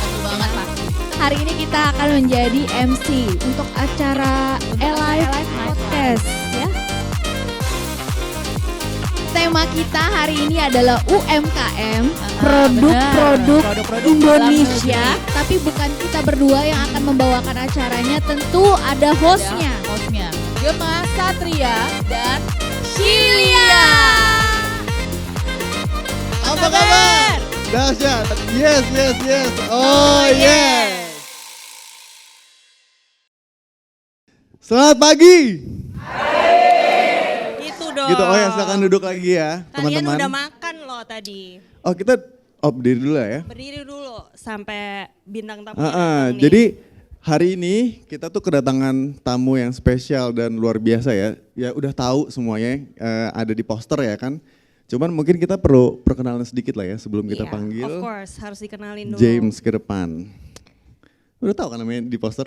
Betul banget pasti. Hari ini kita akan menjadi MC untuk acara Alive Podcast ya. Tema kita hari ini adalah UMKM, produk-produk Indonesia. Tapi bukan kita berdua yang akan membawakan acaranya, tentu ada hostnya. Hostnya Gemma Satria dan Shilia. Apa kabar? Dahsyat. Yes. Oh yes. Selamat pagi. Itu dong. Gitu. Oh ya, silakan duduk lagi ya, Kalian teman-teman. udah makan loh tadi. Oh, kita berdiri dulu ya. Berdiri dulu sampai bintang tamu. Jadi hari ini kita tuh kedatangan tamu yang spesial dan luar biasa ya. Ya udah tahu semuanya ada di poster ya kan. Cuman mungkin kita perlu perkenalan sedikit lah ya sebelum kita panggil Of course, harus dikenalin dulu. James ke depan. Udah tahu kan namanya di poster?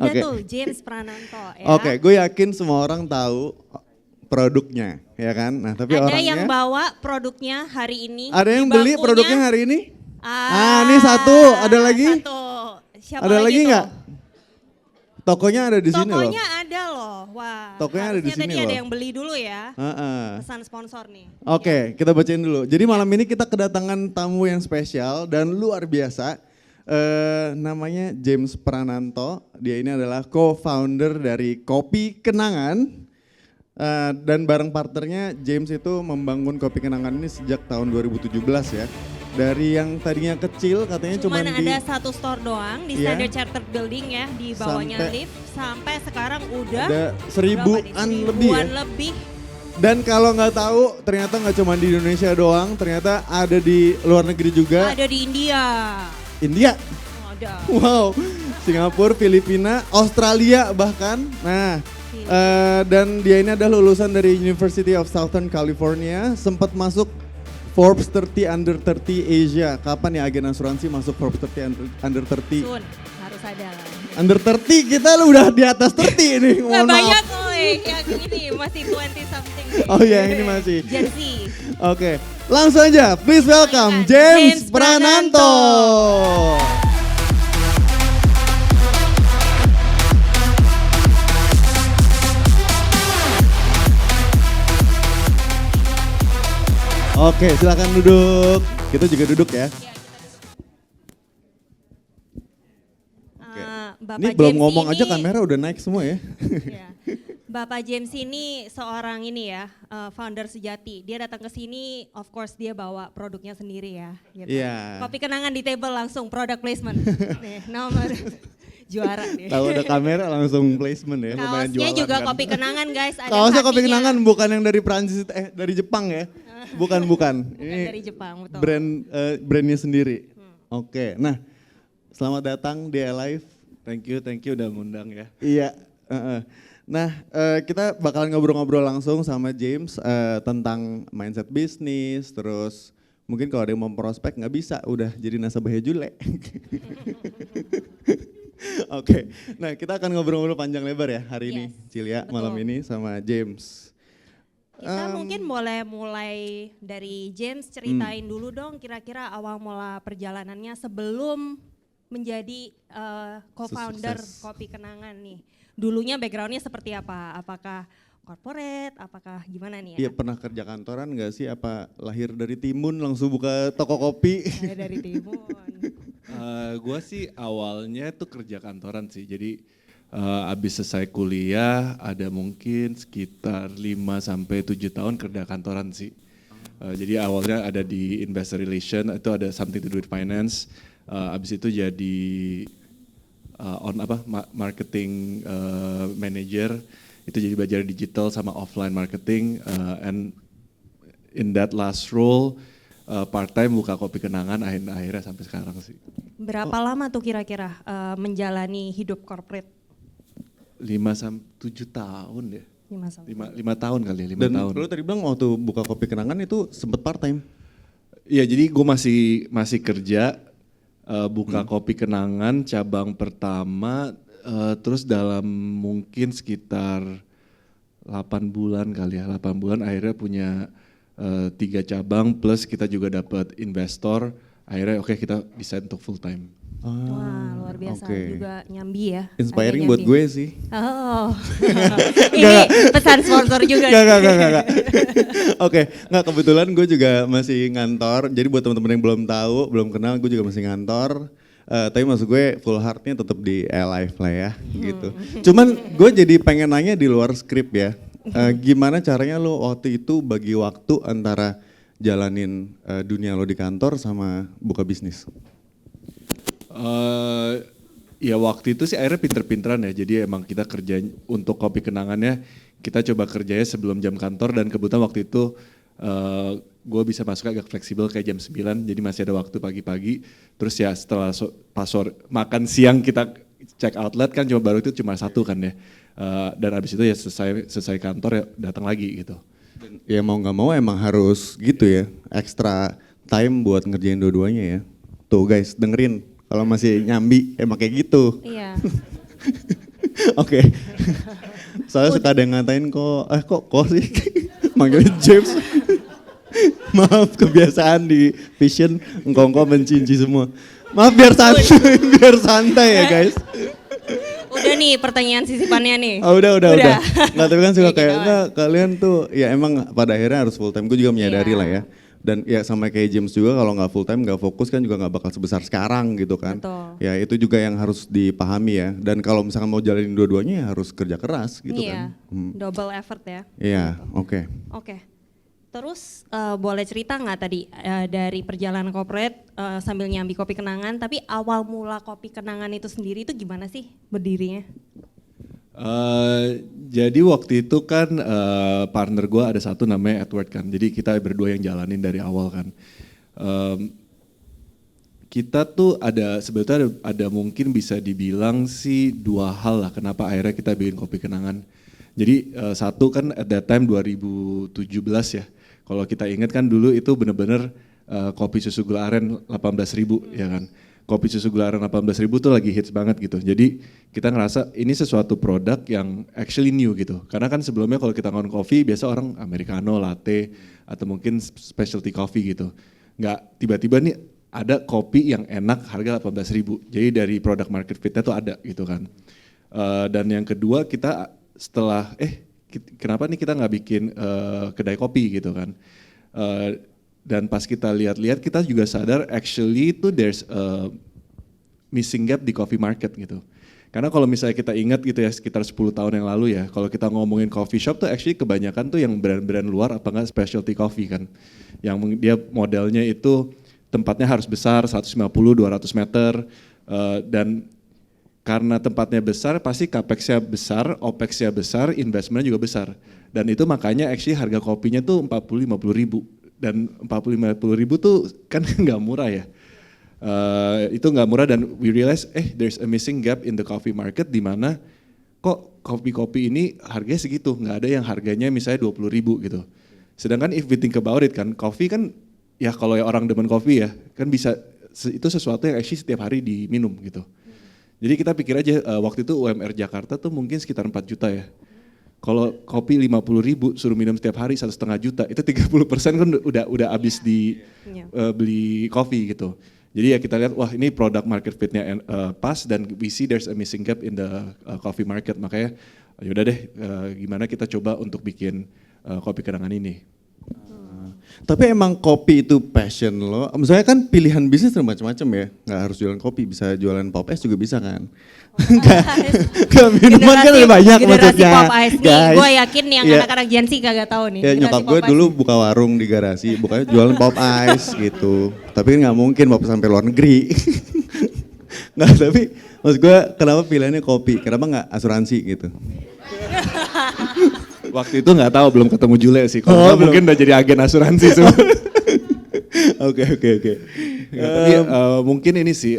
Ada Oke. tuh James Prananto ya. Oke, gue yakin semua orang tahu produknya, ya kan? Nah, tapi Ada orangnya yang bawa produknya hari ini. ada yang di beli bangkunya. produknya hari ini? Ah, ini satu, ada lagi? Satu. Siapa Ada lagi tuh? nggak? Tokonya ada di sini loh. Tokonya ada loh. Wah. Tokonya ada di harusnya sini tadi ada loh. yang beli dulu ya. Heeh. Pesan sponsor nih. Oke, kita bacain dulu. Jadi malam ini kita kedatangan tamu yang spesial dan luar biasa. Namanya James Prananto. Dia ini adalah co-founder dari Kopi Kenangan. Dan bareng partnernya James itu membangun Kopi Kenangan ini sejak tahun 2017 ya. Dari yang tadinya kecil katanya Cuman cuman ada satu store doang di Iya. Standard Chartered Building ya, di bawahnya Sampai- lift, sampai sekarang udah ada berapa nih? seribuan lebih ya. Seribuan lebih. Dan kalau nggak tahu ternyata nggak cuma di Indonesia doang, ternyata ada di luar negeri juga. Ada di India. India, Ada. wow, Singapura, Filipina, Australia bahkan. Nah, dan dia ini adalah lulusan dari University of Southern California, sempat masuk Forbes 30 Under 30 Asia. Kapan ya agen asuransi masuk Forbes 30 Under 30? Sun, harus ada lah. Under 30 kita lu udah di atas 30 ini, Nggak mohon banyak maaf. yang ini masih 20 something. Oh iya, ini masih. Gen Z. Oke, langsung aja, please welcome James Prananto. Oke, silakan duduk. Kita juga duduk ya. Oke. Bapak Ini belum James ngomong aja ini- kamera udah naik semua ya. Ya. Bapak James ini seorang ini ya, founder sejati. Dia datang ke sini, of course dia bawa produknya sendiri ya. Gitu. Iya. Kopi kenangan di table langsung product placement. Nih, nomor juara nih. Tahu ada kamera langsung placement ya. lumayan Kaosnya jualan juga kan. kopi kenangan guys. Ada Kaosnya kopi hatinya. kenangan bukan yang dari Prancis, dari Jepang ya. Bukan. Bukan Ini dari Jepang, betul. brandnya sendiri. Oke, nah selamat datang di Alive. Thank you udah ngundang ya. Iya. Nah, kita bakalan ngobrol-ngobrol langsung sama James tentang mindset bisnis, terus mungkin kalau ada yang mau prospek nggak bisa, udah jadi nasabahnya Jule. Oke, nah kita akan ngobrol-ngobrol panjang lebar ya hari ini, Yes, Cilia, betul. malam ini sama James. Kita mungkin boleh mulai dari James, ceritain dulu dong kira-kira awal mula perjalanannya sebelum menjadi co-founder Sukses. Kopi Kenangan nih. Dulunya backgroundnya seperti apa? Apakah corporate, apakah gimana nih Iya ya? pernah kerja kantoran nggak sih? Apa lahir dari Timun langsung buka toko kopi? Saya dari Timun. Gua sih awalnya tuh kerja kantoran sih. Jadi abis selesai kuliah ada mungkin sekitar 5 sampai 7 tahun kerja kantoran sih. Jadi awalnya ada di investor relation, itu ada something to do with finance. Abis itu jadi marketing manager, itu jadi belajar digital sama offline marketing, and in that last role part time buka Kopi Kenangan akhirnya sampai sekarang sih. Berapa lama tuh kira-kira menjalani hidup corporate? 5 sampai 7 tahun ya. 5 sampai. 5 tahun kali ya, 5 Dan tahun. lu tadi bilang waktu buka Kopi Kenangan itu sempet part time? Iya, jadi gue masih kerja buka Kopi Kenangan cabang pertama, terus dalam mungkin sekitar 8 bulan kali ya, 8 bulan akhirnya punya 3 cabang plus kita juga dapat investor, akhirnya oke, kita decide untuk full time. Wah, luar biasa juga nyambi ya. Inspiring Agak buat nyambi. gue sih. Oh, ini pesan sponsor juga. Gak. Oke, nggak, kebetulan gue juga masih ngantor. Jadi buat teman-teman yang belum tahu, belum kenal, gue juga masih ngantor. Tapi maksud gue full heartnya tetap di Alive lah ya, gitu. Cuman gue jadi pengen nanya di luar skrip ya. Gimana caranya lo waktu itu bagi waktu antara jalanin dunia lo di kantor sama buka bisnis? Ya waktu itu sih akhirnya pinter-pinteran ya, jadi emang kita kerja untuk kopi kenangannya, kita coba kerjanya sebelum jam kantor dan kebetulan waktu itu gue bisa masuk agak fleksibel kayak jam 9, jadi masih ada waktu pagi-pagi. Terus ya setelah makan siang kita cek outlet kan baru itu cuma 1 kan ya, dan abis itu ya selesai kantor ya datang lagi gitu. Ya mau nggak mau emang harus gitu ya, extra time buat ngerjain dua-duanya ya. Tuh guys, dengerin. Kalau masih nyambi, emang kayak gitu. Iya. Oke. Soalnya suka ada yang ngatain kok sih manggilnya James. Maaf, kebiasaan di Vision, engkau mencinci semua. Maaf, biar santai ya guys. Udah nih pertanyaan sisipannya nih. Oh, udah. Nggak, tapi kan suka Ya, kayak, gitu. enggak, kalian tuh ya emang pada akhirnya harus full time. Gue juga menyadari Iya. lah ya. Dan ya sama kayak James juga, kalau nggak full time, nggak fokus kan juga nggak bakal sebesar sekarang gitu kan. Betul. Ya itu juga yang harus dipahami ya. Dan kalau misalkan mau jalanin dua-duanya ya harus kerja keras gitu Iya, kan. double effort ya. Iya, oke. Oke. Terus boleh cerita nggak tadi dari perjalanan corporate sambil nyambi kopi kenangan, tapi awal mula kopi kenangan itu sendiri itu gimana sih berdirinya? Jadi waktu itu kan partner gue ada satu namanya Edward kan, jadi kita berdua yang jalanin dari awal kan. Kita tuh sebetulnya ada mungkin bisa dibilang sih 2 hal lah kenapa akhirnya kita bikin kopi kenangan. Jadi satu kan at that time 2017 ya, kalau kita ingat kan dulu itu bener-bener kopi susu gula aren 18.000 ya kan. Kopi susu gula aren 18.000 tuh lagi hits banget gitu. Jadi kita ngerasa ini sesuatu produk yang actually new gitu. Karena kan sebelumnya kalau kita ngomong kopi biasa orang americano, latte, atau mungkin specialty coffee gitu. Nggak tiba-tiba nih ada kopi yang enak harga 18.000. Jadi dari produk market fitnya tuh ada gitu kan. Dan yang kedua kita setelah kenapa nih kita nggak bikin kedai kopi gitu kan. Dan pas kita lihat-lihat kita juga sadar actually itu there's a missing gap di coffee market gitu. Karena kalau misalnya kita ingat gitu ya sekitar 10 tahun yang lalu ya, kalau kita ngomongin coffee shop tuh actually kebanyakan tuh yang brand-brand luar apa enggak specialty coffee kan. Yang dia modelnya itu tempatnya harus besar 150-200 meter dan karena tempatnya besar pasti capex-nya besar, opex-nya besar, investment-nya juga besar. Dan itu makanya actually harga kopinya tuh 40-50 ribu. Dan 40-50 ribu tuh kan nggak murah ya. Itu nggak murah dan we realize there's a missing gap in the coffee market di mana kok kopi-kopi ini harganya segitu, nggak ada yang harganya misalnya 20 ribu gitu. Sedangkan if we think about it kan, kopi kan ya kalau orang demen kopi ya kan bisa itu sesuatu yang actually setiap hari diminum gitu. Jadi kita pikir aja waktu itu UMR Jakarta tuh mungkin sekitar 4 juta ya. Kalau kopi 50 ribu suruh minum setiap hari 1,5 juta, itu 30% kan udah habis di beli kopi gitu. Jadi ya kita lihat wah ini produk market fitnya pas dan we see there's a missing gap in the coffee market. Makanya yaudah deh gimana kita coba untuk bikin kopi kenangan ini. Tapi emang kopi itu passion lo. Misalnya kan pilihan bisnis ada macam-macam ya. Nggak harus jualan kopi, bisa jualan pop es juga bisa kan. Gak minuman kan ada banyak generasi maksudnya. pop ice nih, Guys. gue yakin yang Iya. anak-anak Gen Z kagak tahu nih. Ya Generasi nyokap pop gue ice. dulu buka warung di garasi, bukanya jualan pop ice gitu. Tapi kan nggak mungkin bawa sampai luar negeri. Nggak, tapi maksud gue kenapa pilihannya kopi, kenapa nggak asuransi gitu. Waktu itu nggak tahu, belum ketemu Jule sih. Kalau nggak, belum. mungkin udah jadi agen asuransi semua. Oke. Ya, tapi mungkin ini sih,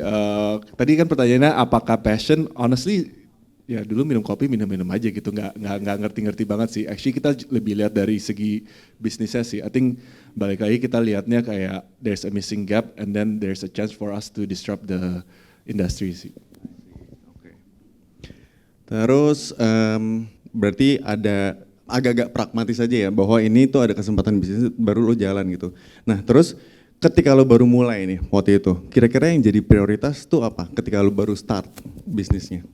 tadi kan pertanyaannya apakah passion, honestly ya dulu minum kopi minum aja gitu, nggak ngerti banget sih. Actually kita lebih lihat dari segi bisnisnya sih. I think balik lagi kita lihatnya kayak there's a missing gap and then there's a chance for us to disrupt the industry sih. Terus berarti ada agak-agak pragmatis aja ya, bahwa ini tuh ada kesempatan bisnis baru lo jalan gitu. Nah terus ketika lo baru mulai nih waktu itu, kira-kira yang jadi prioritas tuh apa ketika lo baru start bisnisnya?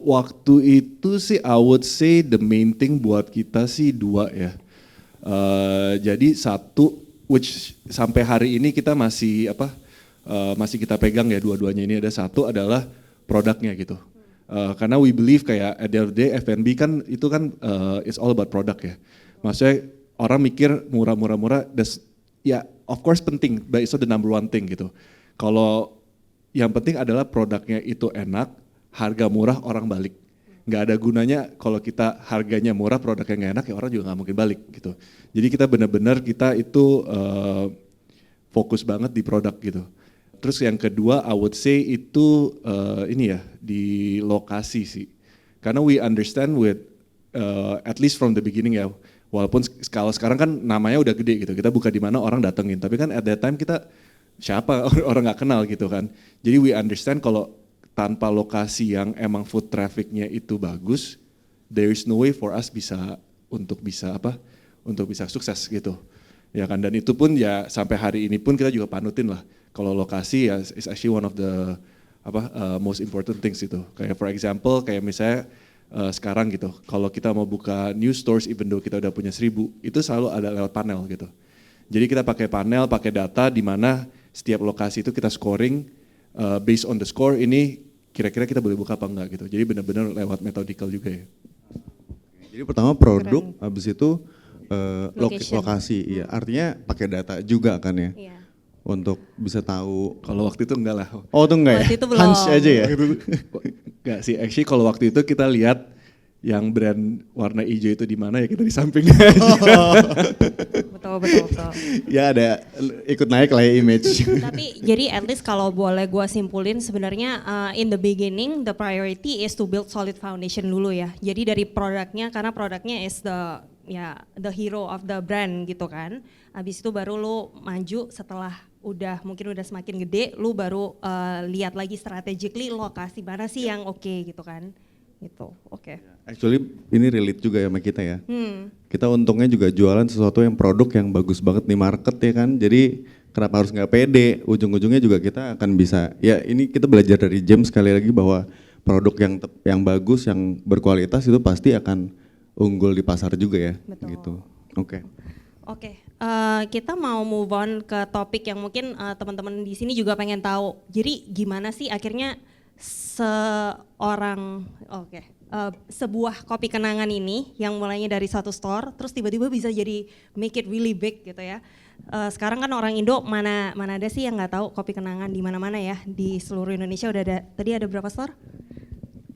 Waktu itu sih I would say the main thing buat kita sih dua ya. Jadi satu, which sampai hari ini kita masih masih kita pegang ya dua-duanya ini, ada satu adalah produknya gitu. Karena we believe kayak at the end of the day F&B kan itu kan it's all about product ya. Maksudnya orang mikir murah, ya of course penting, but it's not the number one thing gitu. Kalau yang penting adalah produknya itu enak, harga murah orang balik. Nggak ada gunanya kalau kita harganya murah, produknya nggak enak ya orang juga nggak mungkin balik gitu. Jadi kita benar-benar kita itu fokus banget di produk gitu. Terus yang kedua I would say itu ini ya di lokasi sih. Karena we understand with at least from the beginning ya, walaupun kalau sekarang kan namanya udah gede gitu, kita buka di mana orang datengin. Tapi kan at that time kita siapa orang nggak kenal gitu kan. Jadi we understand kalau tanpa lokasi yang emang foot trafficnya itu bagus, there is no way for us untuk bisa sukses gitu. Ya kan, dan itu pun ya sampai hari ini pun kita juga panutin lah. Kalau lokasi ya is actually one of the most important things itu. Kayak for example kayak misalnya sekarang gitu, kalau kita mau buka new stores even though kita udah punya 1.000, itu selalu ada lewat panel gitu. Jadi kita pakai panel, pakai data di mana setiap lokasi itu kita scoring based on the score ini kira-kira kita boleh buka apa enggak gitu. Jadi benar-benar lewat metodical juga ya. Jadi pertama produk, Keren. habis itu lokasi, iya. Artinya pakai data juga kan ya, Iya. untuk bisa tahu. Kalau waktu itu enggak lah. Oh itu enggak Waktu ya? itu belum. Hunch aja ya? Enggak sih, actually kalau waktu itu kita lihat yang brand warna hijau itu di mana ya kita di sampingnya aja. Betul. Ya ada ikut naik lah ya image. Tapi jadi at least kalau boleh gue simpulin sebenarnya in the beginning the priority is to build solid foundation dulu ya. Jadi dari produknya, karena produknya is the hero of the brand gitu kan. Habis itu baru lu maju setelah mungkin udah semakin gede, lu baru lihat lagi strategically lokasi mana sih yang oke gitu kan. Gitu, oke. Actually ini relate juga ya sama kita ya. Kita untungnya juga jualan sesuatu yang produk yang bagus banget di market ya kan. Jadi kenapa harus nggak pede? Ujung-ujungnya juga kita akan bisa. Ya ini kita belajar dari James sekali lagi bahwa produk yang bagus, yang berkualitas itu pasti akan unggul di pasar juga ya. Betul. Gitu. Oke. Oke, kita mau move on ke topik yang mungkin teman-teman di sini juga pengen tahu. Jadi gimana sih akhirnya sebuah kopi kenangan ini yang mulainya dari satu store terus tiba-tiba bisa jadi make it really big gitu ya. Sekarang kan orang Indo mana ada sih yang nggak tahu kopi kenangan di mana-mana ya, di seluruh Indonesia udah ada. Tadi ada berapa store?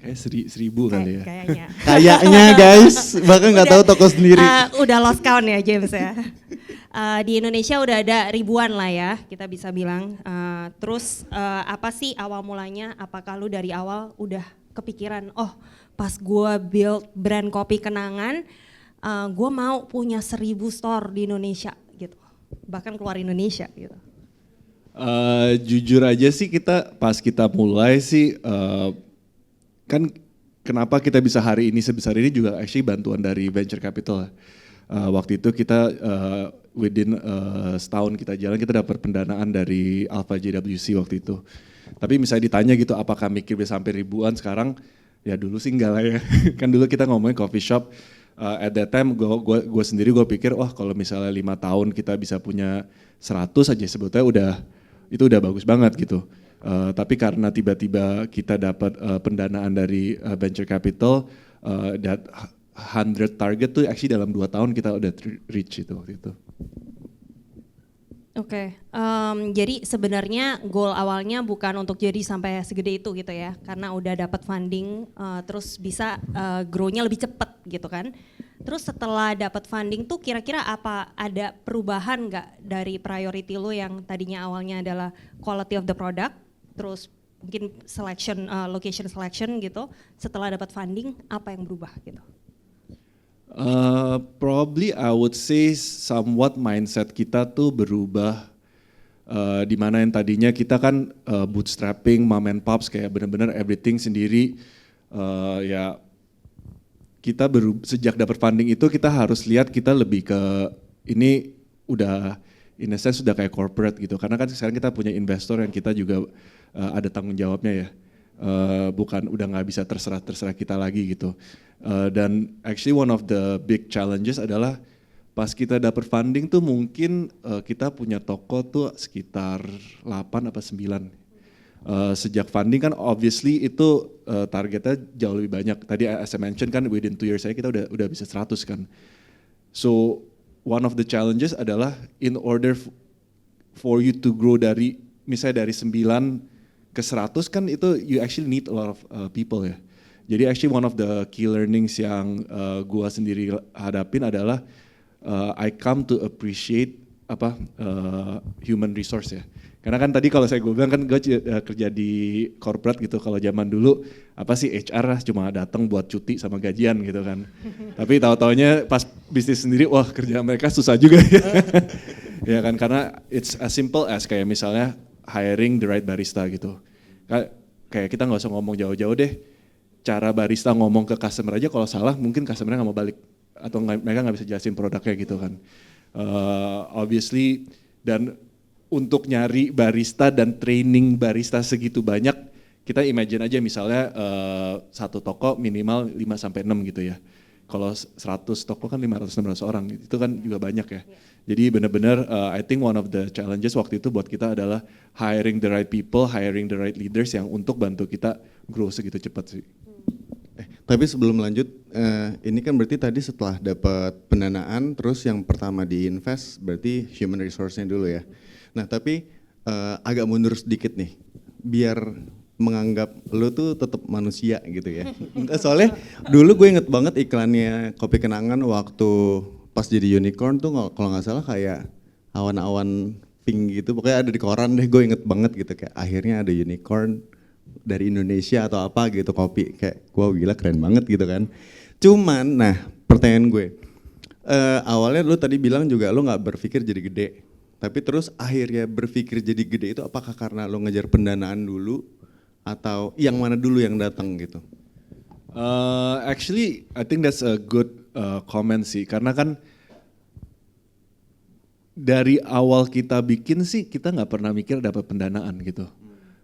Kayak 1.000 kali ya. Kayaknya. Kayaknya guys, bahkan nggak tahu toko sendiri. Udah lost count ya James ya. Di Indonesia udah ada ribuan lah ya, kita bisa bilang. Terus apa sih awal mulanya? Apakah lu dari awal udah kepikiran, oh pas gue build brand kopi kenangan, gue mau punya 1.000 store di Indonesia gitu, bahkan keluar Indonesia gitu. Jujur aja sih pas kita mulai sih kan kenapa kita bisa hari ini sebesar ini juga actually bantuan dari venture capital. Waktu itu kita within setahun kita jalan kita dapat pendanaan dari Alpha JWC waktu itu. Tapi misalnya ditanya gitu apakah mikir bisa sampai ribuan sekarang, ya dulu sih enggak lah ya. Kan dulu kita ngomongin coffee shop, at that time gue sendiri gue pikir wah kalau misalnya 5 tahun kita bisa punya 100 aja sebetulnya itu udah bagus banget gitu. Tapi karena tiba-tiba kita dapat pendanaan dari venture capital, that 100 target tuh actually dalam 2 tahun kita udah reach itu waktu itu. Oke, jadi sebenarnya goal awalnya bukan untuk jadi sampai segede itu gitu ya, karena udah dapat funding, terus bisa grow-nya lebih cepat gitu kan. Terus setelah dapat funding tuh kira-kira apa ada perubahan nggak dari priority lo yang tadinya awalnya adalah quality of the product, terus mungkin selection, location selection gitu, setelah dapat funding apa yang berubah gitu? Probably I would say somewhat mindset kita tuh berubah, di mana yang tadinya kita kan bootstrapping, mom and pops kayak benar-benar everything sendiri, ya kita sejak dapat funding itu kita harus lihat kita lebih ke ini udah in a sense sudah kayak corporate gitu. Karena kan sekarang kita punya investor yang kita juga ada tanggung jawabnya ya. Bukan udah nggak bisa terserah kita lagi gitu. Dan actually one of the big challenges adalah pas kita dapat funding tuh mungkin kita punya toko tuh sekitar 8 apa 9. Sejak funding kan obviously itu targetnya jauh lebih banyak. Tadi as I mentioned kan within 2 years kita udah bisa 100 kan. So one of the challenges adalah in order for you to grow dari misalnya dari 9 ke 100 kan itu you actually need a lot of people ya. Jadi actually one of the key learnings yang gua sendiri hadapin adalah I come to appreciate human resource ya. Karena kan tadi kalau gue bilang kan gue kerja di corporate gitu, kalau zaman dulu apa sih HR cuma datang buat cuti sama gajian gitu kan. Tapi tahu-taunya pas bisnis sendiri wah kerja mereka susah juga ya. Ya kan karena it's as simple as kayak misalnya hiring the right barista gitu. Kayak kita nggak usah ngomong jauh-jauh deh. Cara barista ngomong ke customer aja kalau salah mungkin customernya nggak mau balik atau mereka nggak bisa jelasin produknya gitu kan. Obviously dan untuk nyari barista dan training barista segitu banyak, kita imagine aja misalnya satu toko minimal 5-6 gitu ya. Kalau 100 toko kan 500-600 orang, itu kan juga banyak ya. Jadi benar-benar I think one of the challenges waktu itu buat kita adalah hiring the right people, hiring the right leaders yang untuk bantu kita grow segitu cepat sih. Tapi sebelum lanjut, ini kan berarti tadi setelah dapat pendanaan, terus yang pertama di-invest berarti human resource-nya dulu ya. Nah tapi agak mundur sedikit nih, biar menganggap lu tuh tetap manusia gitu ya. Soalnya dulu gue inget banget iklannya Kopi Kenangan waktu pas jadi unicorn tuh kalau nggak salah kayak awan-awan pink gitu, pokoknya ada di koran deh, gue inget banget gitu kayak akhirnya ada unicorn dari Indonesia atau apa gitu kopi, kayak wow gila keren banget gitu kan. Cuman nah pertanyaan gue, awalnya lu tadi bilang juga lu nggak berpikir jadi gede. Tapi terus akhirnya berpikir jadi gede itu apakah karena lo ngejar pendanaan dulu atau yang mana dulu yang datang gitu? Actually, I think that's a good comment sih, karena kan dari awal kita bikin sih kita nggak pernah mikir dapat pendanaan gitu.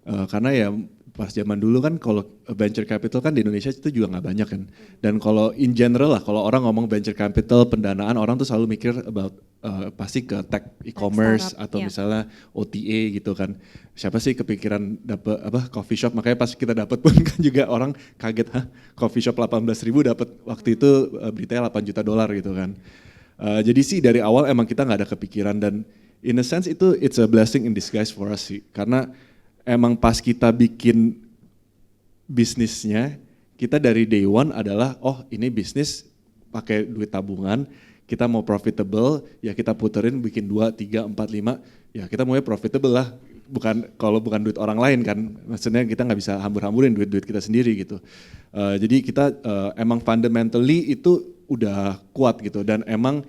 Karena ya pas zaman dulu kan kalau venture capital kan di Indonesia itu juga nggak banyak kan. Dan kalau in general lah, kalau orang ngomong venture capital, pendanaan, orang tuh selalu mikir about pasti ke tech e-commerce atau misalnya OTA gitu kan. Siapa sih kepikiran dapat coffee shop, makanya pas kita dapat pun kan juga orang kaget, coffee shop 18.000 dapat waktu itu beritanya $8 juta gitu kan. Jadi sih dari awal emang kita nggak ada kepikiran, dan in a sense itu it's a blessing in disguise for us sih, karena emang pas kita bikin bisnisnya, kita dari day one adalah, oh ini bisnis pakai duit tabungan, kita mau profitable, ya kita puterin bikin 2, 3, 4, 5, ya kita maunya profitable lah. Kalau bukan duit orang lain kan, maksudnya kita nggak bisa hambur-hamburin duit kita sendiri gitu. Jadi kita emang fundamentally itu udah kuat gitu, dan emang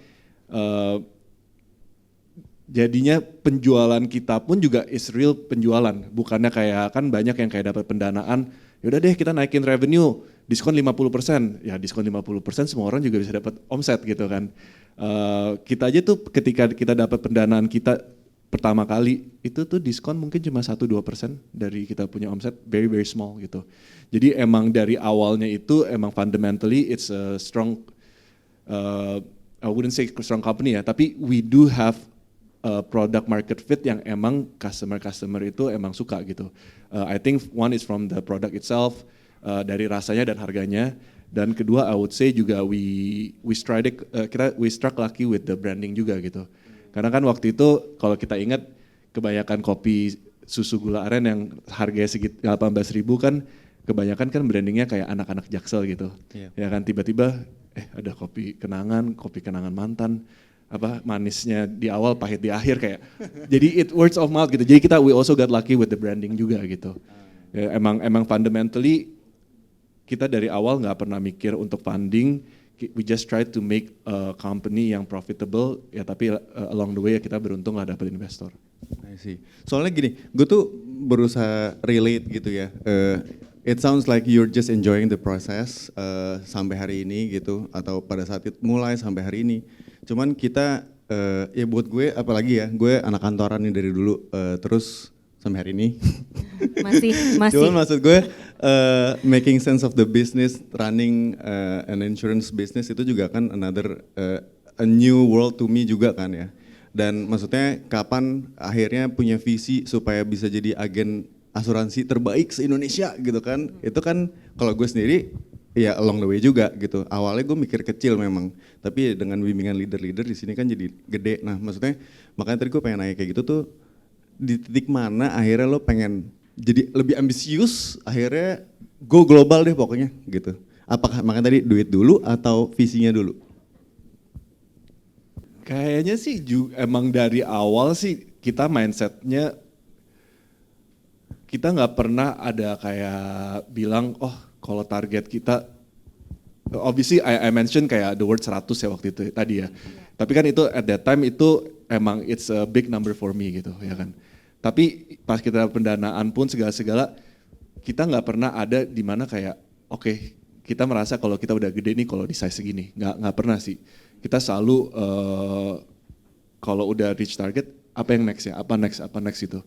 jadinya penjualan kita pun juga is real penjualan, bukannya kayak kan banyak yang kayak dapat pendanaan, yaudah deh kita naikin revenue, diskon 50%, ya diskon 50% semua orang juga bisa dapat omset gitu kan. Kita aja tuh ketika kita dapat pendanaan kita pertama kali, itu tuh diskon mungkin cuma 1-2% dari kita punya omset, very very small gitu. Jadi emang dari awalnya itu emang fundamentally it's a strong, I wouldn't say strong company ya, tapi we do have product market fit yang emang customer itu emang suka gitu. I think one is from the product itself, dari rasanya dan harganya, dan kedua I would say juga we struck lucky with the branding juga gitu. Karena kan waktu itu kalau kita ingat kebanyakan kopi susu gula aren yang harganya segitu 18.000 kan kebanyakan kan brandingnya kayak anak-anak Jaksel gitu. Yeah. Ya kan tiba-tiba ada kopi kenangan mantan, apa manisnya di awal pahit di akhir kayak. Jadi it words of mouth gitu. Jadi we also got lucky with the branding juga gitu. Ya, emang fundamentally kita dari awal nggak pernah mikir untuk funding. We just try to make a company yang profitable ya, tapi along the way ya kita beruntung lah dapat investor. I see. Soalnya gini, gue tuh berusaha relate gitu ya. It sounds like you're just enjoying the process sampai hari ini gitu, atau pada saat itu mulai sampai hari ini. Cuman kita ya buat gue apalagi ya, gue anak kantoran nih dari dulu, terus sampai hari ini. Masih. Cuman maksud gue making sense of the business, running an insurance business itu juga kan another a new world to me juga kan ya. Dan maksudnya kapan akhirnya punya visi supaya bisa jadi agen asuransi terbaik se-Indonesia gitu kan. Itu kan kalau gue sendiri ya along the way juga gitu. Awalnya gue mikir kecil memang, tapi dengan bimbingan leader-leader di sini kan jadi gede. Nah maksudnya makanya tadi gue pengen nanya kayak gitu tuh, di titik mana akhirnya lo pengen jadi lebih ambisius, akhirnya go global deh pokoknya gitu. Apakah makanya tadi duit dulu atau visinya dulu? Kayaknya sih emang dari awal sih kita mindsetnya kita nggak pernah ada kayak bilang oh kalau target kita, obviously I mention kayak the word 100 ya waktu itu tadi ya. Tapi kan itu at that time itu emang it's a big number for me gitu ya kan. Tapi pas kita pendanaan pun segala-segala kita nggak pernah ada di mana kayak oke, kita merasa kalau kita udah gede nih kalau di size segini, nggak pernah sih. Kita selalu kalau udah reach target apa yang next ya, apa next itu.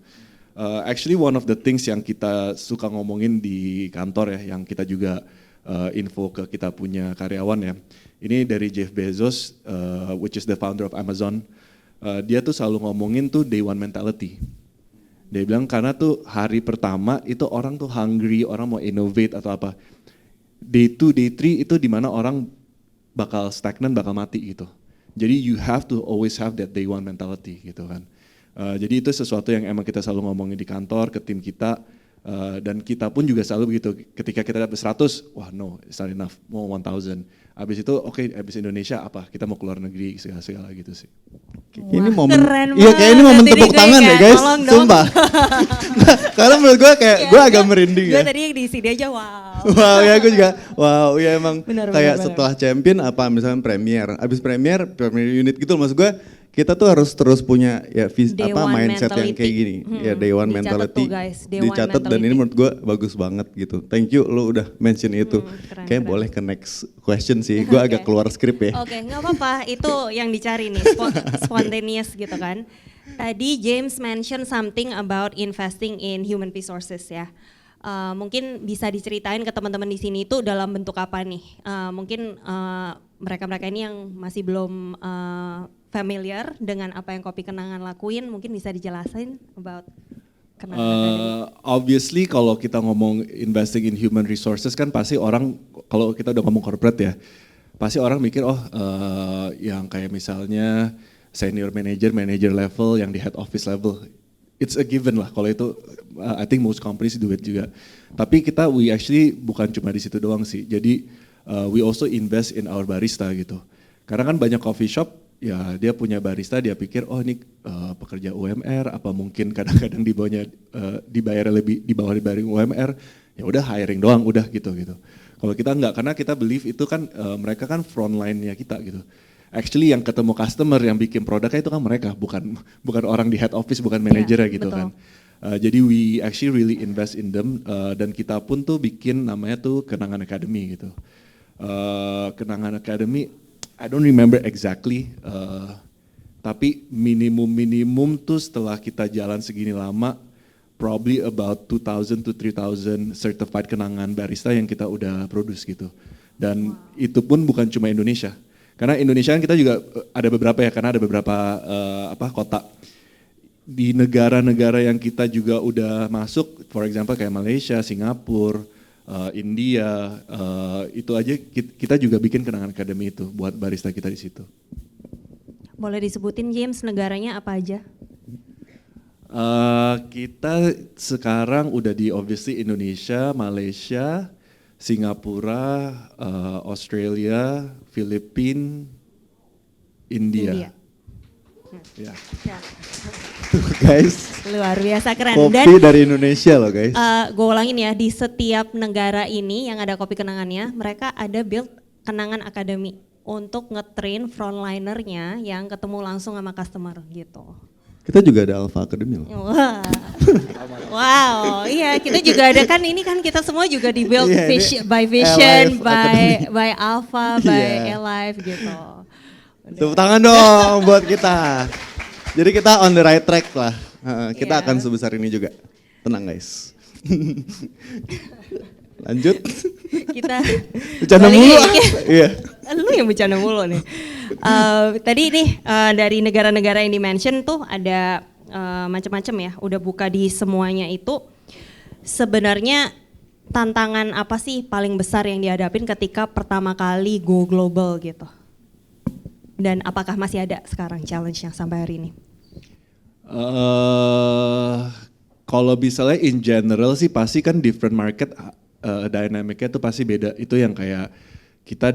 Actually one of the things yang kita suka ngomongin di kantor ya, yang kita juga info ke kita punya karyawan ya. Ini dari Jeff Bezos, which is the founder of Amazon. Dia tuh selalu ngomongin tuh day one mentality. Dia bilang karena tuh hari pertama itu orang tuh hungry, orang mau innovate atau apa. Day 2, day 3 itu dimana orang bakal stagnan, bakal mati gitu. Jadi you have to always have that day one mentality gitu kan. Jadi itu sesuatu yang emang kita selalu ngomongin di kantor ke tim kita, dan kita pun juga selalu begitu. Ketika kita dapat 100, wah no, it's not enough, mau 1000. Abis itu oke, abis Indonesia apa? Kita mau keluar negeri segala gitu sih. Ini momen, keren iya kayak ini banget. momen Jadi tepuk gue tangan kayak, deh guys, tolong dong. sumpah. Karena menurut gue kayak gue agak merinding Gue ya. tadi di sini aja wow. Wow ya gue juga, wow ya emang Benar, kayak benar. setelah champion apa misalnya premier, abis premier unit gitu maksud gue kita tuh harus terus punya ya Day one mindset yang mentality. kayak gini, ya day one Dicatat mentality, tuh, guys. Day one dicatat dan ini mentality. menurut gue bagus banget gitu. Thank you lo udah mention itu. Keren, Kayak keren. boleh ke next question sih, gue agak keluar skrip ya. Oke, nggak apa-apa. Itu yang dicari nih, spontaneous gitu kan. Tadi James mention something about investing in human resources ya. Mungkin bisa diceritain ke teman-teman di sini itu dalam bentuk apa nih? Mungkin mereka-mereka ini yang masih belum familiar dengan apa yang Kopi Kenangan lakuin, mungkin bisa dijelasin about Kenangan. Obviously kalau kita ngomong investing in human resources kan pasti orang, kalau kita udah ngomong corporate ya, pasti orang mikir yang kayak misalnya senior manager level yang di head office level. It's a given lah kalau itu, I think most companies do it juga. Tapi we actually bukan cuma di situ doang sih. Jadi we also invest in our barista gitu. Karena kan banyak coffee shop ya dia punya barista, dia pikir oh ini pekerja UMR, apa mungkin kadang-kadang dibayar lebih di bawah UMR, ya udah hiring doang udah gitu. Kalau kita enggak, karena kita believe itu kan mereka kan frontline-nya kita gitu. Actually yang ketemu customer yang bikin produknya itu kan mereka, bukan orang di head office, bukan manajernya gitu betul. kan. Jadi we actually really invest in them, dan kita pun tuh bikin namanya tuh Kenangan Academy gitu. Kenangan Academy, I don't remember exactly, tapi minimum tuh setelah kita jalan segini lama, probably about 2,000 to 3,000 certified kenangan barista yang kita udah produce gitu. Dan itu pun bukan cuma Indonesia, karena Indonesia kan kita juga ada beberapa ya, karena ada beberapa kota. Di negara-negara yang kita juga udah masuk, for example kayak Malaysia, Singapura, India, itu aja kita juga bikin Kenangan Academy itu buat barista kita di situ. Boleh disebutin James negaranya apa aja? Kita sekarang udah di obviously Indonesia, Malaysia, Singapura, Australia, Filipina, India. Ya. Guys, Luar biasa keren. kopi Dan dari Indonesia loh guys. gue ulangin ya, di setiap negara ini yang ada Kopi Kenangannya, mereka ada build Kenangan Academy untuk nge-train frontlinernya yang ketemu langsung sama customer gitu. Kita juga ada Alpha Academy loh. Wah. Wow, iya kita juga ada kan, ini kan kita semua juga di build Iya, ini by Vision, Alive Academy. by Alpha, by Iya. Alive gitu. Tepuk tangan dong buat kita. Jadi kita on the right track lah. Kita Iya. akan sebesar ini juga. Tenang guys. Lanjut. Kita Bercanda balik mulu. lagi. Iya. Lu yang bercanda mulu nih. Tadi nih dari negara-negara yang di-mention tuh ada macam-macam ya. Udah buka di semuanya itu. Sebenarnya tantangan apa sih paling besar yang dihadapin ketika pertama kali go global gitu? Dan apakah masih ada sekarang challenge-nya sampai hari ini? Kalau misalnya in general sih pasti kan different market dynamic-nya tuh pasti beda. Itu yang kayak kita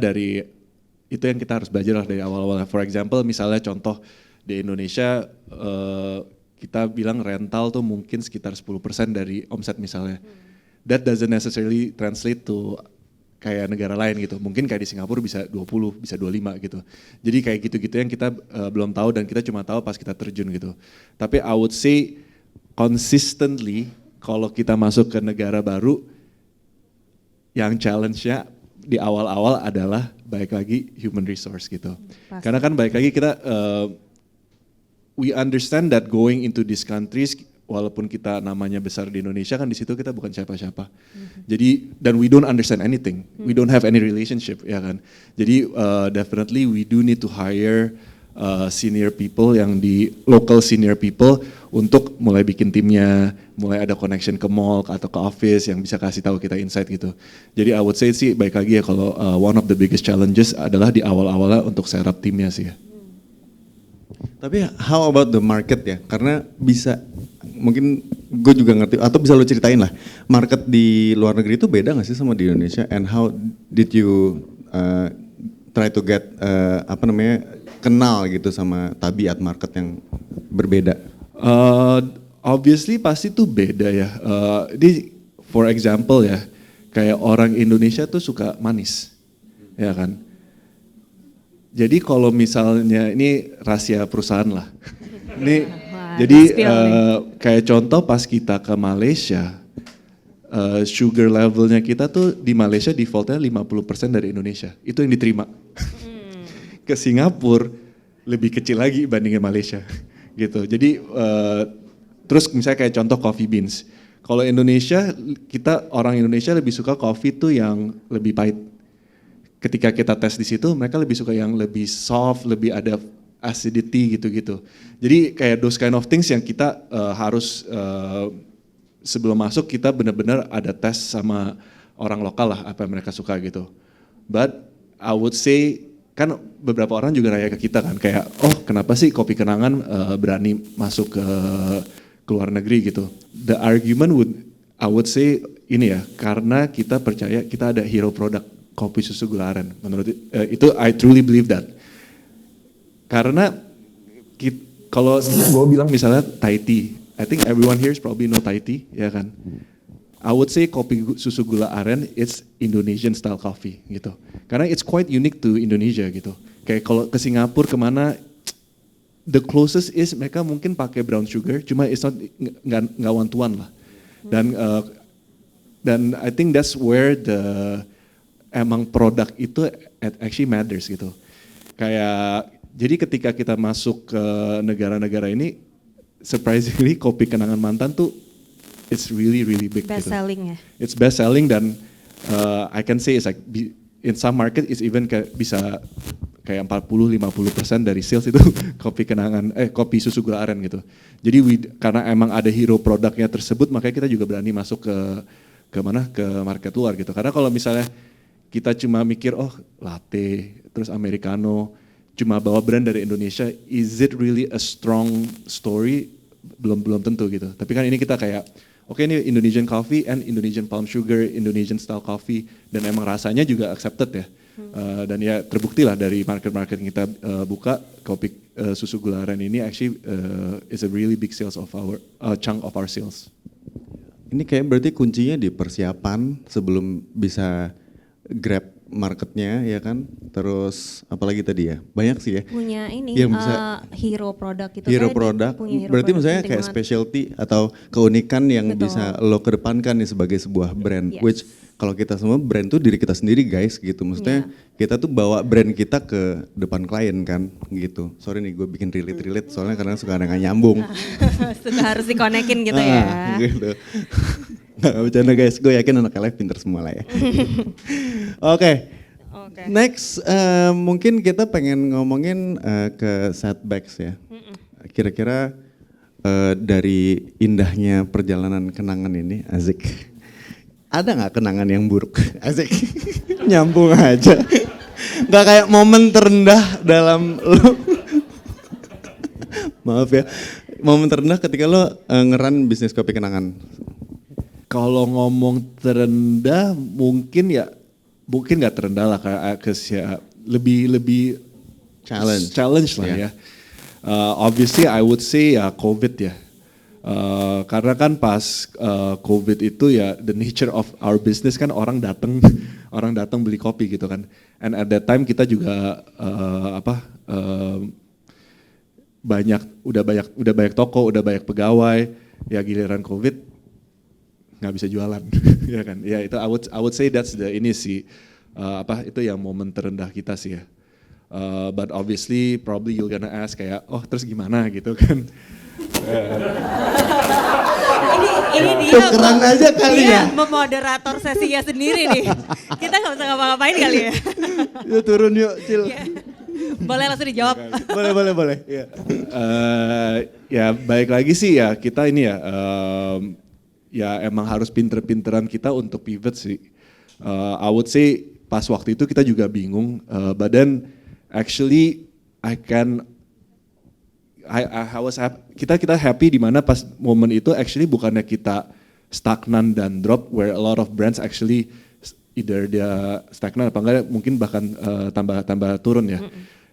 itu yang kita harus belajar lah dari awal-awal. For example misalnya contoh di Indonesia kita bilang rental tuh mungkin sekitar 10% dari omset misalnya. That doesn't necessarily translate to kayak negara lain gitu. Mungkin kayak di Singapura bisa 20, bisa 25 gitu. Jadi kayak gitu-gitu yang kita belum tahu dan kita cuma tahu pas kita terjun gitu. Tapi I would say consistently kalau kita masuk ke negara baru yang challenge-nya di awal-awal adalah balik lagi human resource gitu. Pasti. Karena kan balik lagi kita we understand that going into these countries walaupun kita namanya besar di Indonesia kan di situ kita bukan siapa-siapa. Jadi dan we don't understand anything. We don't have any relationship ya kan. Jadi definitely we do need to hire senior people yang di local senior people untuk mulai bikin timnya, mulai ada connection ke mall atau ke office yang bisa kasih tahu kita insight gitu. Jadi I would say sih baik lagi ya kalau one of the biggest challenges adalah di awal-awalnya untuk setup timnya sih ya. Tapi how about the market ya? Karena bisa, mungkin gue juga ngerti, atau bisa lo ceritain lah, market di luar negeri itu beda gak sih sama di Indonesia? And how did you try to get, kenal gitu sama tabiat market yang berbeda? Obviously pasti tuh beda ya. For example ya, kayak orang Indonesia tuh suka manis, ya kan? Jadi kalau misalnya ini rahasia perusahaan lah. Ini jadi kayak contoh pas kita ke Malaysia, sugar levelnya kita tuh di Malaysia defaultnya 50% dari Indonesia. Itu yang diterima. Ke Singapura lebih kecil lagi bandingin Malaysia gitu. Jadi terus misalnya kayak contoh coffee beans. Kalau Indonesia, kita orang Indonesia lebih suka coffee tuh yang lebih pahit. Ketika kita tes di situ, mereka lebih suka yang lebih soft, lebih ada acidity gitu-gitu. Jadi kayak those kind of things yang kita harus sebelum masuk kita benar-benar ada tes sama orang lokal lah apa yang mereka suka gitu. But I would say kan beberapa orang juga nanya ke kita kan kayak oh kenapa sih Kopi Kenangan berani masuk ke luar negeri gitu. The argument I would say ini ya karena kita percaya kita ada hero product. Kopi susu gula aren, menurut itu I truly believe that. Karena kalau gue bilang misalnya Thai tea, I think everyone here is probably know Thai tea, ya kan? I would say kopi susu gula aren it's Indonesian style coffee gitu. Karena it's quite unique to Indonesia gitu. Kayak kalau ke Singapura kemana, the closest is mereka mungkin pakai brown sugar, cuma it's not nggak one to one lah. Dan I think that's where emang produk itu actually matters gitu. Kayak jadi ketika kita masuk ke negara-negara ini, surprisingly Kopi Kenangan Mantan tuh it's really big best gitu. selling ya. It's best selling dan I can say it's like in some market it's even bisa kayak 40-50% dari sales itu kopi susu gula aren gitu. Jadi karena emang ada hero produknya tersebut makanya kita juga berani masuk ke market luar gitu. Karena kalau misalnya kita cuma mikir oh latte terus americano cuma bawa brand dari Indonesia, is it really a strong story? Belum tentu gitu. Tapi kan ini kita kayak oke, ini Indonesian coffee and Indonesian palm sugar, Indonesian style coffee dan emang rasanya juga accepted ya. Dan ya terbukti lah dari market-market yang kita buka kopi susu gula aren ini actually is a really big sales of our chunk of our sales. Ini kayak berarti kuncinya di persiapan sebelum bisa grab marketnya ya kan, terus apalagi tadi ya banyak sih ya. Punya ini yang bisa, hero produk itu. hero produk, berarti misalnya kayak specialty atau keunikan yang Betul. bisa lo kedepankan nih sebagai sebuah brand, Yes. which kalau kita semua brand tuh diri kita sendiri guys gitu. Maksudnya kita tuh bawa brand kita ke depan klien kan gitu. Sorry nih gue bikin relate soalnya karena suka ada nggak nyambung. Sudah harus dikonekin gitu ya. Gitu. Nggak bercanda guys, gue yakin anak LF pinter semua lah ya. Oke. Next, mungkin kita pengen ngomongin ke setbacks ya. Kira-kira dari indahnya perjalanan kenangan ini, asik. Ada nggak kenangan yang buruk? Asik, nyambung aja. Nggak kayak momen terendah dalam lo. Maaf ya, momen terendah ketika lo ngeran bisnis kopi kenangan. Kalau ngomong terendah mungkin nggak terendah lah kayak lebih challenge lah ya. Obviously I would say ya COVID ya. Karena kan pas COVID itu ya the nature of our business kan orang datang beli kopi gitu kan. And at that time kita juga udah banyak toko, udah banyak pegawai. Ya giliran COVID nggak bisa jualan ya kan. Ya itu I would say that's ini sih itu yang momen terendah kita sih ya. But obviously probably you're gonna ask kayak terus gimana gitu kan. Ini dia Tukeran aja kali ya. Memoderator sesinya sendiri nih. Kita nggak usah ngapa-ngapain kali ya. Yuk turun yuk, Cil. Boleh langsung dijawab. Boleh. Ya. Ya baik lagi sih ya kita ini ya. Ya emang harus pinter-pinteran kita untuk pivot sih. I would say pas waktu itu kita juga bingung. But then actually kita happy di mana pas momen itu actually bukannya kita stagnan dan drop where a lot of brands actually either dia stagnan apa enggak mungkin bahkan tambah turun ya.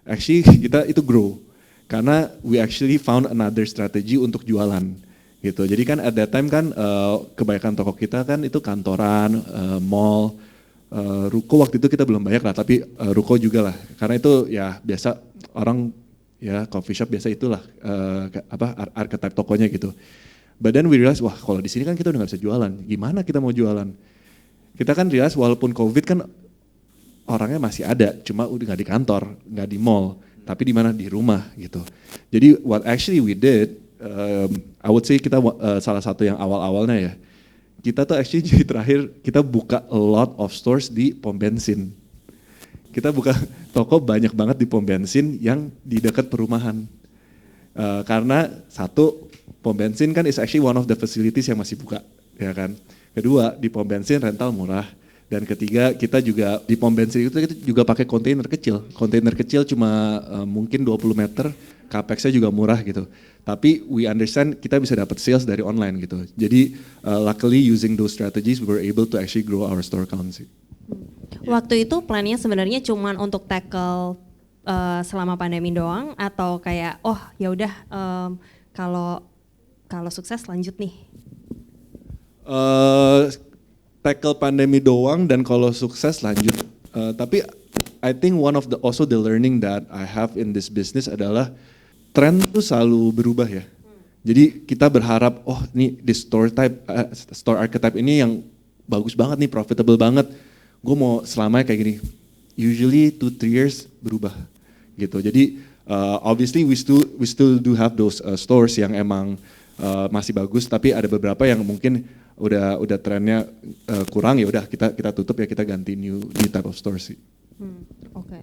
Actually kita itu grow karena we actually found another strategy untuk jualan gitu. Jadi kan at that time kan kebanyakan toko kita kan itu kantoran, mall, ruko waktu itu kita belum banyak lah tapi ruko juga lah karena itu ya biasa orang ya coffee shop biasa itulah archetype tokonya gitu. But then we realize wah kalau di sini kan kita udah nggak bisa jualan. Gimana kita mau jualan? Kita kan realize walaupun COVID kan orangnya masih ada, cuma udah nggak di kantor, nggak di mall, tapi di mana di rumah gitu. Jadi what actually we did, I would say kita salah satu yang awal-awalnya ya. Kita tuh actually jadi terakhir kita buka a lot of stores di pom bensin. Kita buka toko banyak banget di pom bensin yang di dekat perumahan. Karena satu, pom bensin kan is actually one of the facilities yang masih buka, ya kan. Kedua, di pom bensin rental murah. Dan ketiga, kita juga di pom bensin itu kita juga pakai kontainer kecil. Kontainer kecil cuma mungkin 20 meter, capex-nya juga murah gitu. Tapi we understand kita bisa dapat sales dari online gitu. Jadi luckily using those strategies we were able to actually grow our store count sih. Waktu itu plannya sebenarnya cuma untuk tackle selama pandemi doang atau kayak ya udah kalau sukses lanjut nih. Tackle pandemi doang dan kalau sukses lanjut. Tapi I think one of the learning that I have in this business adalah tren tuh selalu berubah ya. Jadi kita berharap nih di store archetype ini yang bagus banget nih, profitable banget. Gue mau selamanya kayak gini. Usually 2-3 years berubah gitu. Jadi obviously we still do have those stores yang emang masih bagus, tapi ada beberapa yang mungkin udah trennya kurang, ya udah kita tutup ya, kita ganti new type of store sih. Oke.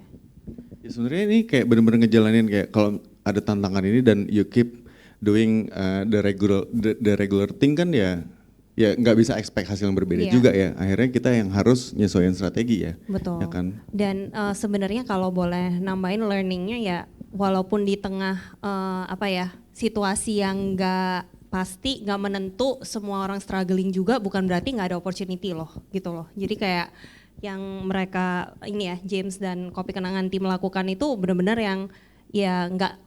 Ya sebenarnya ini kayak bener-bener ngejalanin kayak kalau ada tantangan ini dan you keep doing the regular thing kan ya nggak bisa expect hasil yang berbeda juga ya. Akhirnya kita yang harus nyesuaiin strategi ya. Betul. Ya kan? Dan sebenarnya kalau boleh nambahin learningnya ya, walaupun di tengah situasi yang nggak pasti, nggak menentu, semua orang struggling juga, bukan berarti nggak ada opportunity loh, gitu loh. Jadi kayak yang mereka ini ya, James dan Kopi Kenangan tim lakukan itu benar-benar yang ya nggak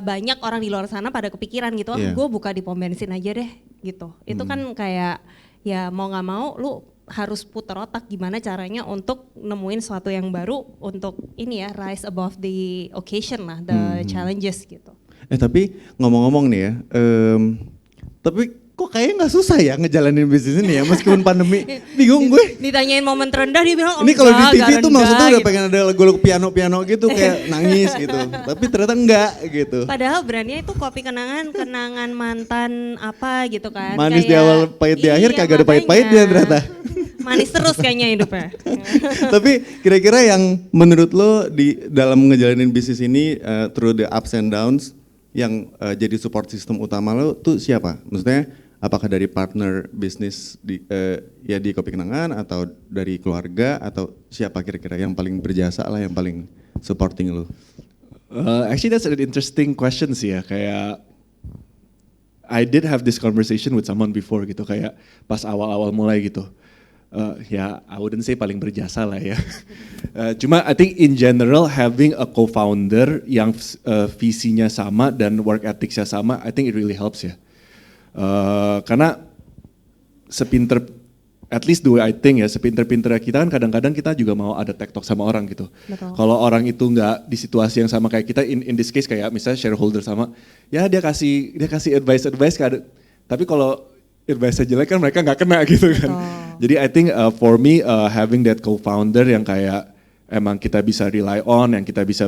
banyak orang di luar sana pada kepikiran gitu, gue buka di pom bensin aja deh gitu. Itu kan kayak ya mau nggak mau lu harus putar otak gimana caranya untuk nemuin sesuatu yang baru untuk ini ya, rise above the occasion lah, the challenges gitu. Tapi ngomong-ngomong nih ya, tapi kok kayaknya nggak susah ya ngejalanin bisnis ini ya meskipun pandemi. Bingung gue. Ditanyain momen terendah dia bilang Ini kalau di TV enggak tuh maksudnya udah gitu. pengen ada lagu-lagu piano gitu kayak nangis gitu. Tapi ternyata enggak gitu. Padahal brandnya itu kopi kenangan mantan apa gitu kan. Manis di awal, pahit di akhir, kagak ada makanya. pahit-pahitnya ternyata. Manis terus kayaknya hidupnya. Tapi kira-kira yang menurut lo di dalam ngejalanin bisnis ini through the ups and downs yang jadi support system utama lo tuh siapa? Maksudnya apakah dari partner bisnis di di Kopi Kenangan atau dari keluarga atau siapa kira-kira yang paling berjasa lah, yang paling supporting lo? Actually that's an interesting question sih ya, kayak I did have this conversation with someone before gitu, kayak pas awal-awal mulai gitu. Ya, I wouldn't say paling berjasa lah ya. Cuma I think in general having a co-founder yang visinya sama dan work ethics-nya sama, I think it really helps ya. Karena sepinter, at least the way I think ya, sepinter-pinternya kita kan kadang-kadang kita juga mau ada tech talk sama orang gitu. Kalau orang itu nggak di situasi yang sama kayak kita, in this case kayak misalnya shareholder sama, ya dia kasih advice tapi kalau advice jelek kan mereka nggak kena gitu kan. Jadi I think for me having that co-founder yang kayak emang kita bisa rely on, yang kita bisa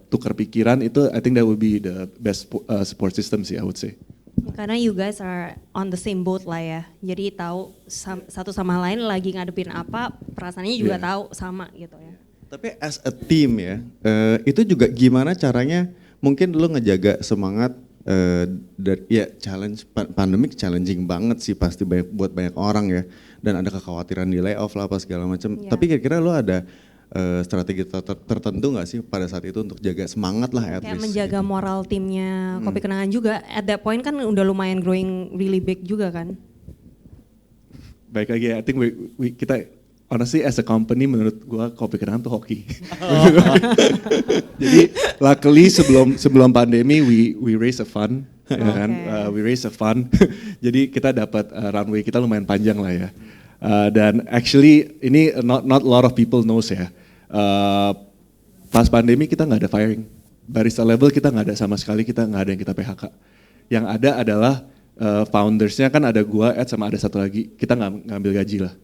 tukar pikiran, itu I think that would be the best support system sih I would say. Karena you guys are on the same boat lah ya. Jadi tahu satu sama lain lagi ngadepin apa, perasaannya juga tahu sama gitu ya. Tapi as a team ya, itu juga gimana caranya mungkin lo ngejaga semangat ya challenge, pandemic challenging banget sih pasti buat banyak orang ya. Dan ada kekhawatiran di layoff lah apa segala macam. Yeah. Tapi kira-kira lo ada strategi tertentu nggak sih pada saat itu untuk jaga semangat lah at Kayak least? menjaga gitu. moral timnya Kopi Kenangan juga. At that point kan udah lumayan growing really big juga kan. Baik lagi ya, I think kita honestly as a company menurut gua Kopi Kenangan tuh hoki. Jadi luckily sebelum pandemi we raise a fund, ya kan? We raise a fund. Jadi kita dapat runway kita lumayan panjang lah ya. Dan actually ini not a lot of people knows ya. Pas pandemi kita nggak ada firing. Barista level kita nggak ada sama sekali, kita nggak ada yang kita PHK. Yang ada adalah foundersnya kan ada gua, Ed sama ada satu lagi. Kita nggak ngambil gaji lah.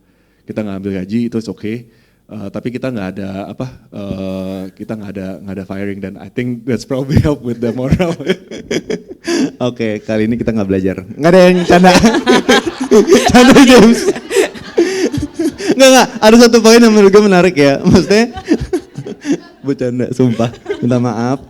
Kita nggak ambil gaji, itu oke. Okay. Tapi kita nggak ada kita nggak ada firing, dan I think that's probably help with the moral. Oke, kali ini kita nggak belajar. Nggak ada yang canda. Canda James. Nggak, ada satu poin yang menurut gue menarik ya. Maksudnya, bercanda, sumpah, minta maaf.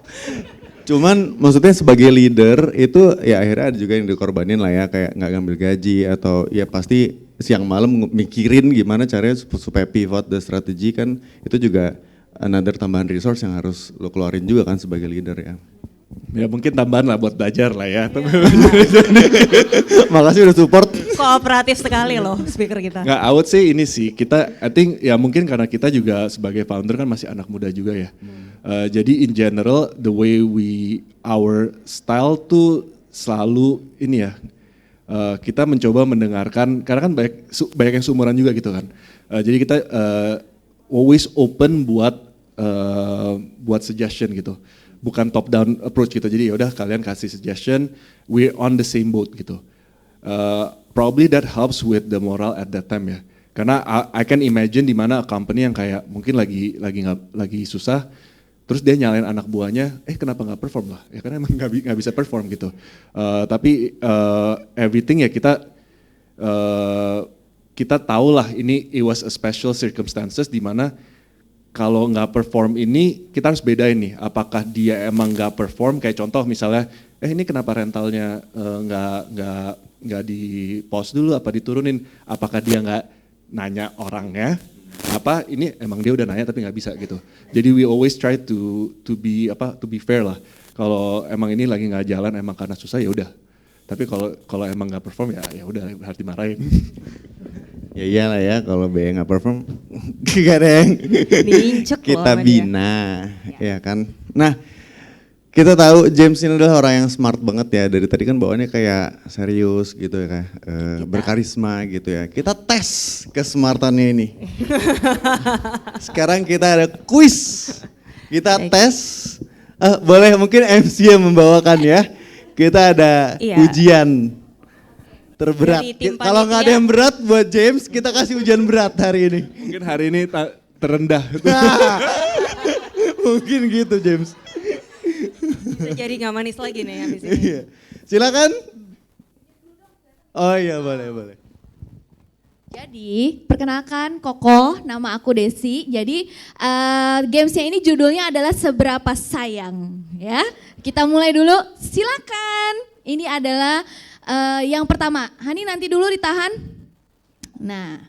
Cuman maksudnya sebagai leader itu ya akhirnya ada juga yang dikorbanin lah ya, kayak nggak ngambil gaji atau ya pasti siang malam mikirin gimana caranya supaya pivot the strategi, kan itu juga another tambahan resource yang harus lo keluarin juga kan sebagai leader ya. Ya mungkin tambahan lah buat belajar lah ya. Makasih udah support. Kooperatif sekali loh speaker kita. Nggak, I would say ini sih, kita I think ya mungkin karena kita juga sebagai founder kan masih anak muda juga ya. Jadi in general the way our style tuh selalu ini ya, kita mencoba mendengarkan, karena kan banyak yang seumuran juga gitu kan. Jadi kita always open buat suggestion gitu. Bukan top down approach gitu. Jadi yaudah kalian kasih suggestion, we're on the same boat gitu. Probably that helps with the moral at that time ya. Karena I can imagine di mana company yang kayak mungkin lagi susah, terus dia nyalain anak buahnya, kenapa nggak perform lah? Ya karena emang nggak bisa perform gitu. Tapi everything ya kita tahu lah ini it was a special circumstances di mana kalau nggak perform ini kita harus bedain nih, apakah dia emang nggak perform, kayak contoh misalnya, ini kenapa rentalnya nggak di pause dulu, apa diturunin, apakah dia nggak nanya orangnya, apa ini emang dia udah nanya tapi nggak bisa gitu. Jadi we always try to be fair lah. Kalau emang ini lagi nggak jalan emang karena susah ya udah. Tapi kalau emang nggak perform ya udah harus dimarahin. Ya iyalah ya, kalau B nggak perform, gak ada yang kita bina, ya kan. Nah, kita tahu James ini adalah orang yang smart banget ya. Dari tadi kan bawaannya kayak serius gitu ya, berkarisma gitu ya. Kita tes kesmartannya ini. Sekarang kita ada quiz, kita tes. Boleh mungkin MC yang membawakan ya. Kita ada ujian Terberat. Dari tim Kalau nggak ada panitia. yang berat buat James, kita kasih ujian berat hari ini. Mungkin hari ini terendah. Mungkin gitu James. Bisa jadi nggak manis lagi nih habis ini. Iya. Silakan. Oh iya boleh. Jadi, perkenalkan Koko, nama aku Desi. Jadi, gamesnya ini judulnya adalah Seberapa Sayang. Ya, kita mulai dulu. Silakan. Ini adalah yang pertama. Hani nanti dulu ditahan. Nah,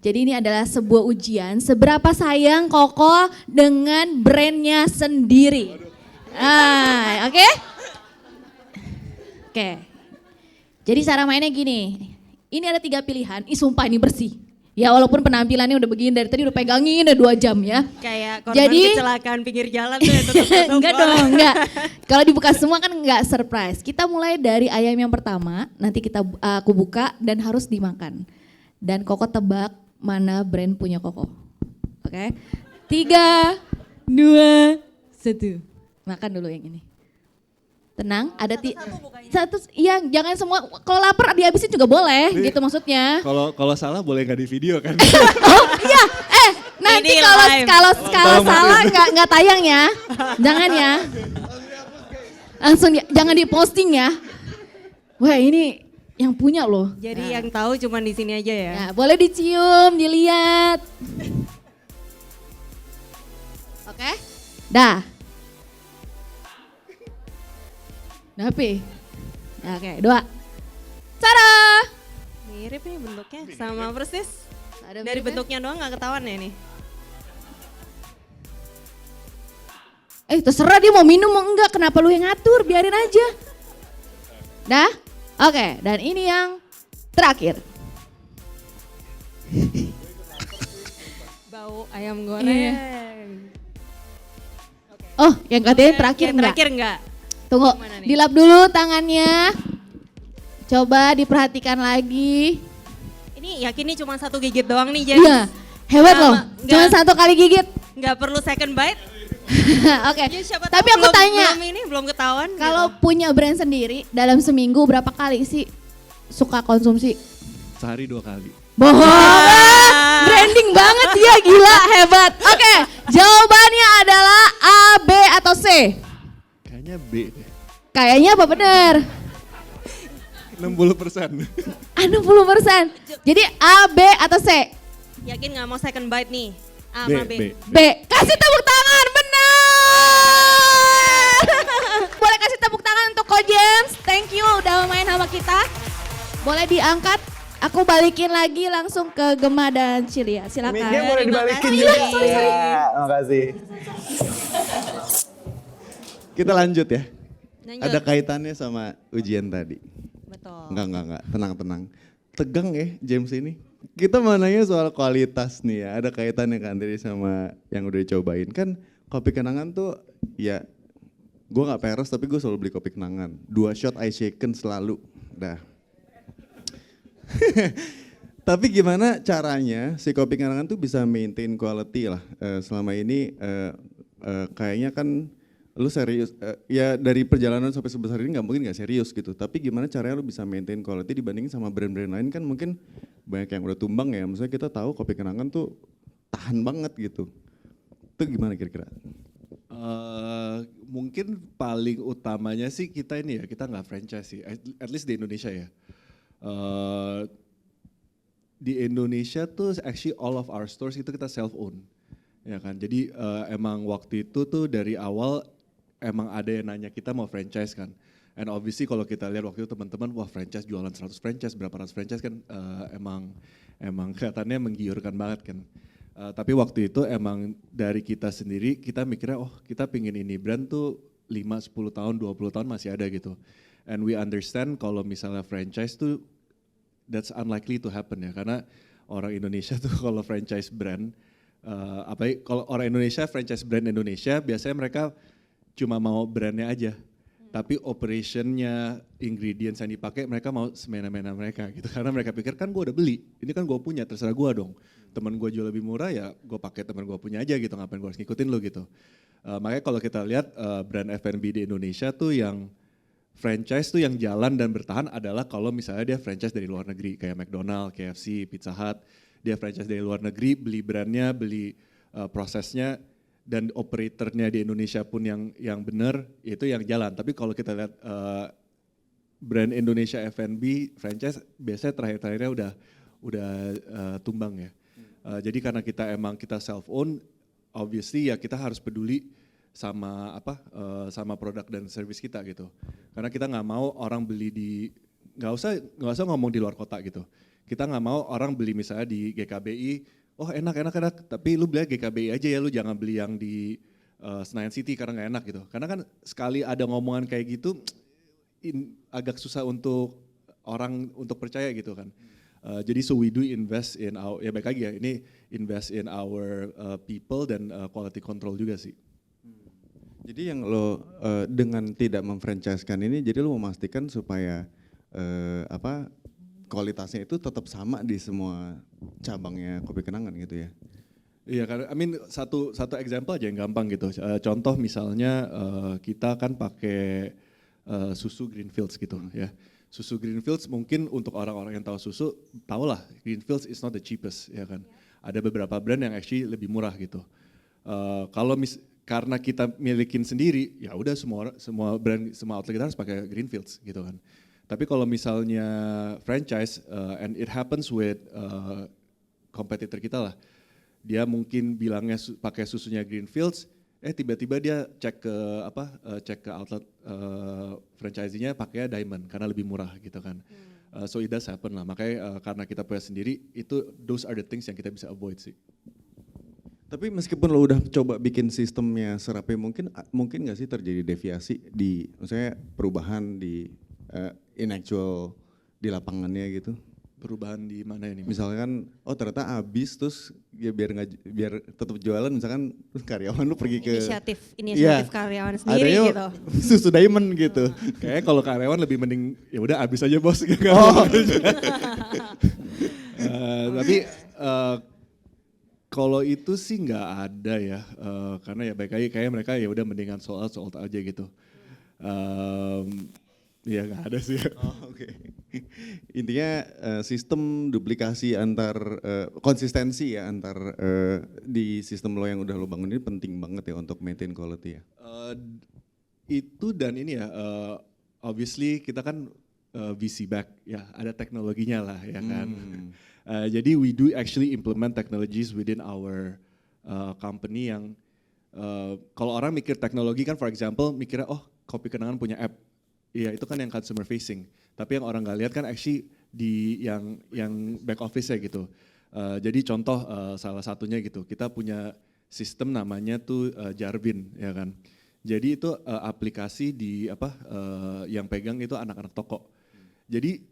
jadi ini adalah sebuah ujian. Seberapa sayang Koko dengan brandnya sendiri. Oke? Oke. Jadi cara mainnya gini. Ini ada 3 pilihan, sumpah ini bersih. Ya walaupun penampilannya udah begini dari tadi udah pegangin udah 2 jam ya. Kayak korban Jadi- kecelakaan pinggir jalan tuh yang tutup-tutup. Enggak dong, enggak. Kalau dibuka semua kan enggak surprise. Kita mulai dari ayam yang pertama, nanti aku buka dan harus dimakan. Dan Koko tebak mana brand punya Koko. Oke. 3, 2, 1. Makan dulu yang ini. Tenang, ada satu, iya jangan semua, kalau lapar dihabisin juga boleh gitu maksudnya. Kalau salah boleh nggak di video kan? Oh iya, nanti Ini kalau live. kalau salah nggak tayang ya, jangan ya. Langsung jangan diposting ya. Wah ini yang punya loh. Jadi yang tahu cuma di sini aja ya. Ya, boleh dicium, dilihat. Oke, dah. Napi. Oke, 2. Cara. Mirip nih bentuknya sama persis. Ada Dari miripnya? bentuknya doang nggak ketahuan ya nih. Terserah dia mau minum mau enggak, kenapa lu yang ngatur, biarin aja. Dah? Oke, dan ini yang terakhir. Bau ayam goreng. Oh, yang katanya terakhir Yang enggak? terakhir enggak? Tunggu, Gimana nih? dilap dulu tangannya. Coba diperhatikan lagi. Ini yakin nih cuma 1 gigit doang nih jadi. Iya, hebat loh. Enggak. Cuma 1 kali gigit. Nggak perlu second bite. Oke, Ya, siapa tapi tahu aku tanya, belum ketahuan. kalau gitu. punya brand sendiri dalam seminggu berapa kali sih suka konsumsi? Sehari 2 kali. Bohong, branding banget dia, gila, hebat. Oke, jawabannya adalah A, B, atau C? Kayaknya B deh. Kayaknya apa benar? 60%. 60%. Jadi A, B, atau C? Yakin nggak mau second bite nih? A B, sama B. B. B. Kasih tepuk tangan, benar. Boleh kasih tepuk tangan untuk Ko James. Thank you udah main sama kita. Boleh diangkat. Aku balikin lagi langsung ke Gema dan Cilia. Silakan. Mic-nya boleh Terima dibalikin kasih. juga. Sorry. Ya, makasih. Kita lanjut ya. Lanjut. Ada kaitannya sama ujian tadi. Betul. Enggak. Tenang. Tegang ya James ini. Kita mau nanya soal kualitas nih ya. Ada kaitannya kan tadi sama yang udah dicobain. Kan kopi kenangan tuh ya gue gak peres tapi gue selalu beli kopi kenangan. 2 shot ice shaken selalu. Dah. Tapi gimana caranya si kopi kenangan tuh bisa maintain quality lah. Selama ini kayaknya kan lu serius, ya dari perjalanan sampai sebesar ini nggak mungkin nggak serius gitu. Tapi gimana caranya lu bisa maintain quality dibandingin sama brand-brand lain kan mungkin banyak yang udah tumbang ya. Maksudnya kita tahu kopi kenangan tuh tahan banget gitu. Itu gimana kira-kira? Mungkin paling utamanya sih kita ini ya, kita nggak franchise sih, at least di Indonesia ya. Di Indonesia tuh actually all of our stores itu kita self own, ya kan. Jadi emang waktu itu tuh dari awal emang ada yang nanya kita mau franchise kan. And obviously kalau kita lihat waktu itu teman-teman, wah franchise jualan 100 franchise, berapa ratus franchise kan emang kelihatannya menggiurkan banget kan. Tapi waktu itu emang dari kita sendiri kita mikirnya oh kita pingin ini brand tuh 5, 10 tahun, 20 tahun masih ada gitu. And we understand kalau misalnya franchise tuh that's unlikely to happen ya, karena orang Indonesia tuh kalau franchise brand, kalau orang Indonesia franchise brand Indonesia biasanya mereka cuma mau brandnya aja, tapi operationnya, ingredients yang dipakai mereka mau semena-mena mereka gitu, karena mereka pikir kan gue udah beli, ini kan gue punya, terserah gue dong, teman gue jual lebih murah ya gue pakai teman gue punya aja gitu, ngapain gue harus ngikutin lo gitu. Makanya kalau kita lihat brand F&B di Indonesia tuh yang franchise tuh yang jalan dan bertahan adalah kalau misalnya dia franchise dari luar negeri kayak McDonald, KFC, Pizza Hut, dia franchise dari luar negeri, beli brandnya, beli prosesnya, dan operatornya di Indonesia pun yang benar itu yang jalan. Tapi kalau kita lihat brand Indonesia F&B franchise biasanya terakhir-terakhirnya udah tumbang ya. Jadi karena kita self own, obviously ya kita harus peduli sama sama produk dan service kita gitu. Karena kita nggak mau orang beli nggak usah ngomong di luar kota gitu. Kita nggak mau orang beli misalnya di GKBI, oh enak, tapi lu beli GKBI aja ya, lu jangan beli yang di Senayan City karena nggak enak gitu. Karena kan sekali ada ngomongan kayak gitu, agak susah untuk orang untuk percaya gitu kan. Jadi so we do invest in our, ya baik lagi ya, ini invest in our people dan quality control juga sih. Jadi yang lo dengan tidak memfranchise-kan ini, jadi lo memastikan supaya kualitasnya itu tetap sama di semua cabangnya Kopi Kenangan gitu ya? Iya, karena satu example aja yang gampang gitu. Contoh misalnya kita kan pakai susu Greenfields gitu ya. Susu Greenfields mungkin untuk orang-orang yang tahu susu, tahulah Greenfields is not the cheapest ya kan. Ada beberapa brand yang actually lebih murah gitu. Karena kita milikin sendiri, ya udah semua brand, semua outlet kita harus pakai Greenfields gitu kan. Tapi kalau misalnya franchise, and it happens with kompetitor kita lah, dia mungkin bilangnya pakai susunya Greenfields, tiba-tiba dia cek ke outlet franchisee-nya pakai Diamond karena lebih murah gitu kan. So it does happen lah, makanya karena kita punya sendiri, those are the things yang kita bisa avoid sih. Tapi meskipun lo udah coba bikin sistemnya serapi mungkin nggak sih terjadi deviasi di, misalnya perubahan di in actual di lapangannya gitu? Perubahan di mana ini? Misalnya kan, oh ternyata habis terus ya biar tetap jualan, misalkan karyawan lu pergi ke inisiatif karyawan sendiri adanya gitu. Susu Diamond gitu. Kayaknya kalau karyawan lebih mending ya udah habis aja bos gitu. Tapi kalau itu sih nggak ada ya, karena ya baik lagi kayak mereka ya udah mendingan sold out aja gitu. Ya nggak ada sih. Oh, oke. Intinya sistem duplikasi konsistensi ya antar di sistem lo yang udah lo bangun ini penting banget ya untuk maintain quality ya. Itu dan ini ya, obviously kita kan VC back ya, ada teknologinya lah ya kan. Jadi we do actually implement technologies within our company yang kalau orang mikir teknologi kan, for example mikirnya Kopi Kenangan punya app. Iya itu kan yang consumer facing, tapi yang orang nggak lihat kan actually di yang back office-nya gitu. Jadi contoh salah satunya gitu, kita punya sistem namanya tuh Jarvin ya kan. Jadi itu aplikasi yang pegang itu anak-anak toko. Jadi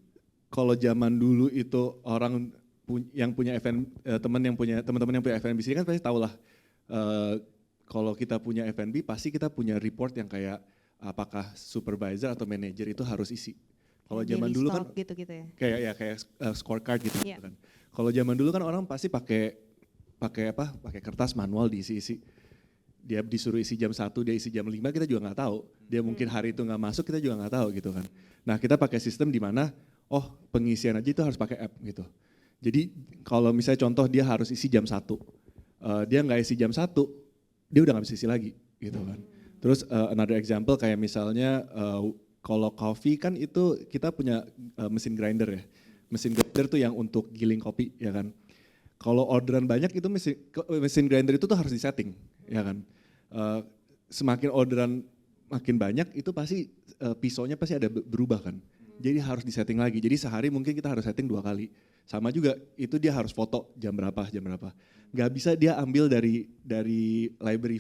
kalau zaman dulu itu orang yang punya teman-teman yang punya F&B sini kan pasti tahu lah. Kalau kita punya F&B pasti kita punya report yang kayak apakah supervisor atau manager itu harus isi. Kalau zaman dulu kan gitu-gitu ya. Kayak scorecard gitu Yeah. kan. Kalau zaman dulu kan orang pasti pakai kertas manual diisi-isi. Dia disuruh isi jam 1, dia isi jam 5, kita juga nggak tahu. Dia mungkin hari itu nggak masuk, kita juga nggak tahu gitu kan. Nah kita pakai sistem di mana pengisian aja itu harus pakai app gitu. Jadi kalau misalnya contoh dia harus isi jam 1, dia nggak isi jam 1, dia udah nggak bisa isi lagi gitu kan. Terus another example kayak misalnya kalau coffee kan itu kita punya mesin grinder ya. Mesin grinder tuh yang untuk giling kopi ya kan. Kalau orderan banyak itu mesin grinder itu tuh harus disetting ya kan. Semakin orderan makin banyak itu pasti pisaunya pasti ada berubah kan. Jadi harus disetting lagi. Jadi sehari mungkin kita harus setting 2 kali. Sama juga itu dia harus foto jam berapa. Gak bisa dia ambil dari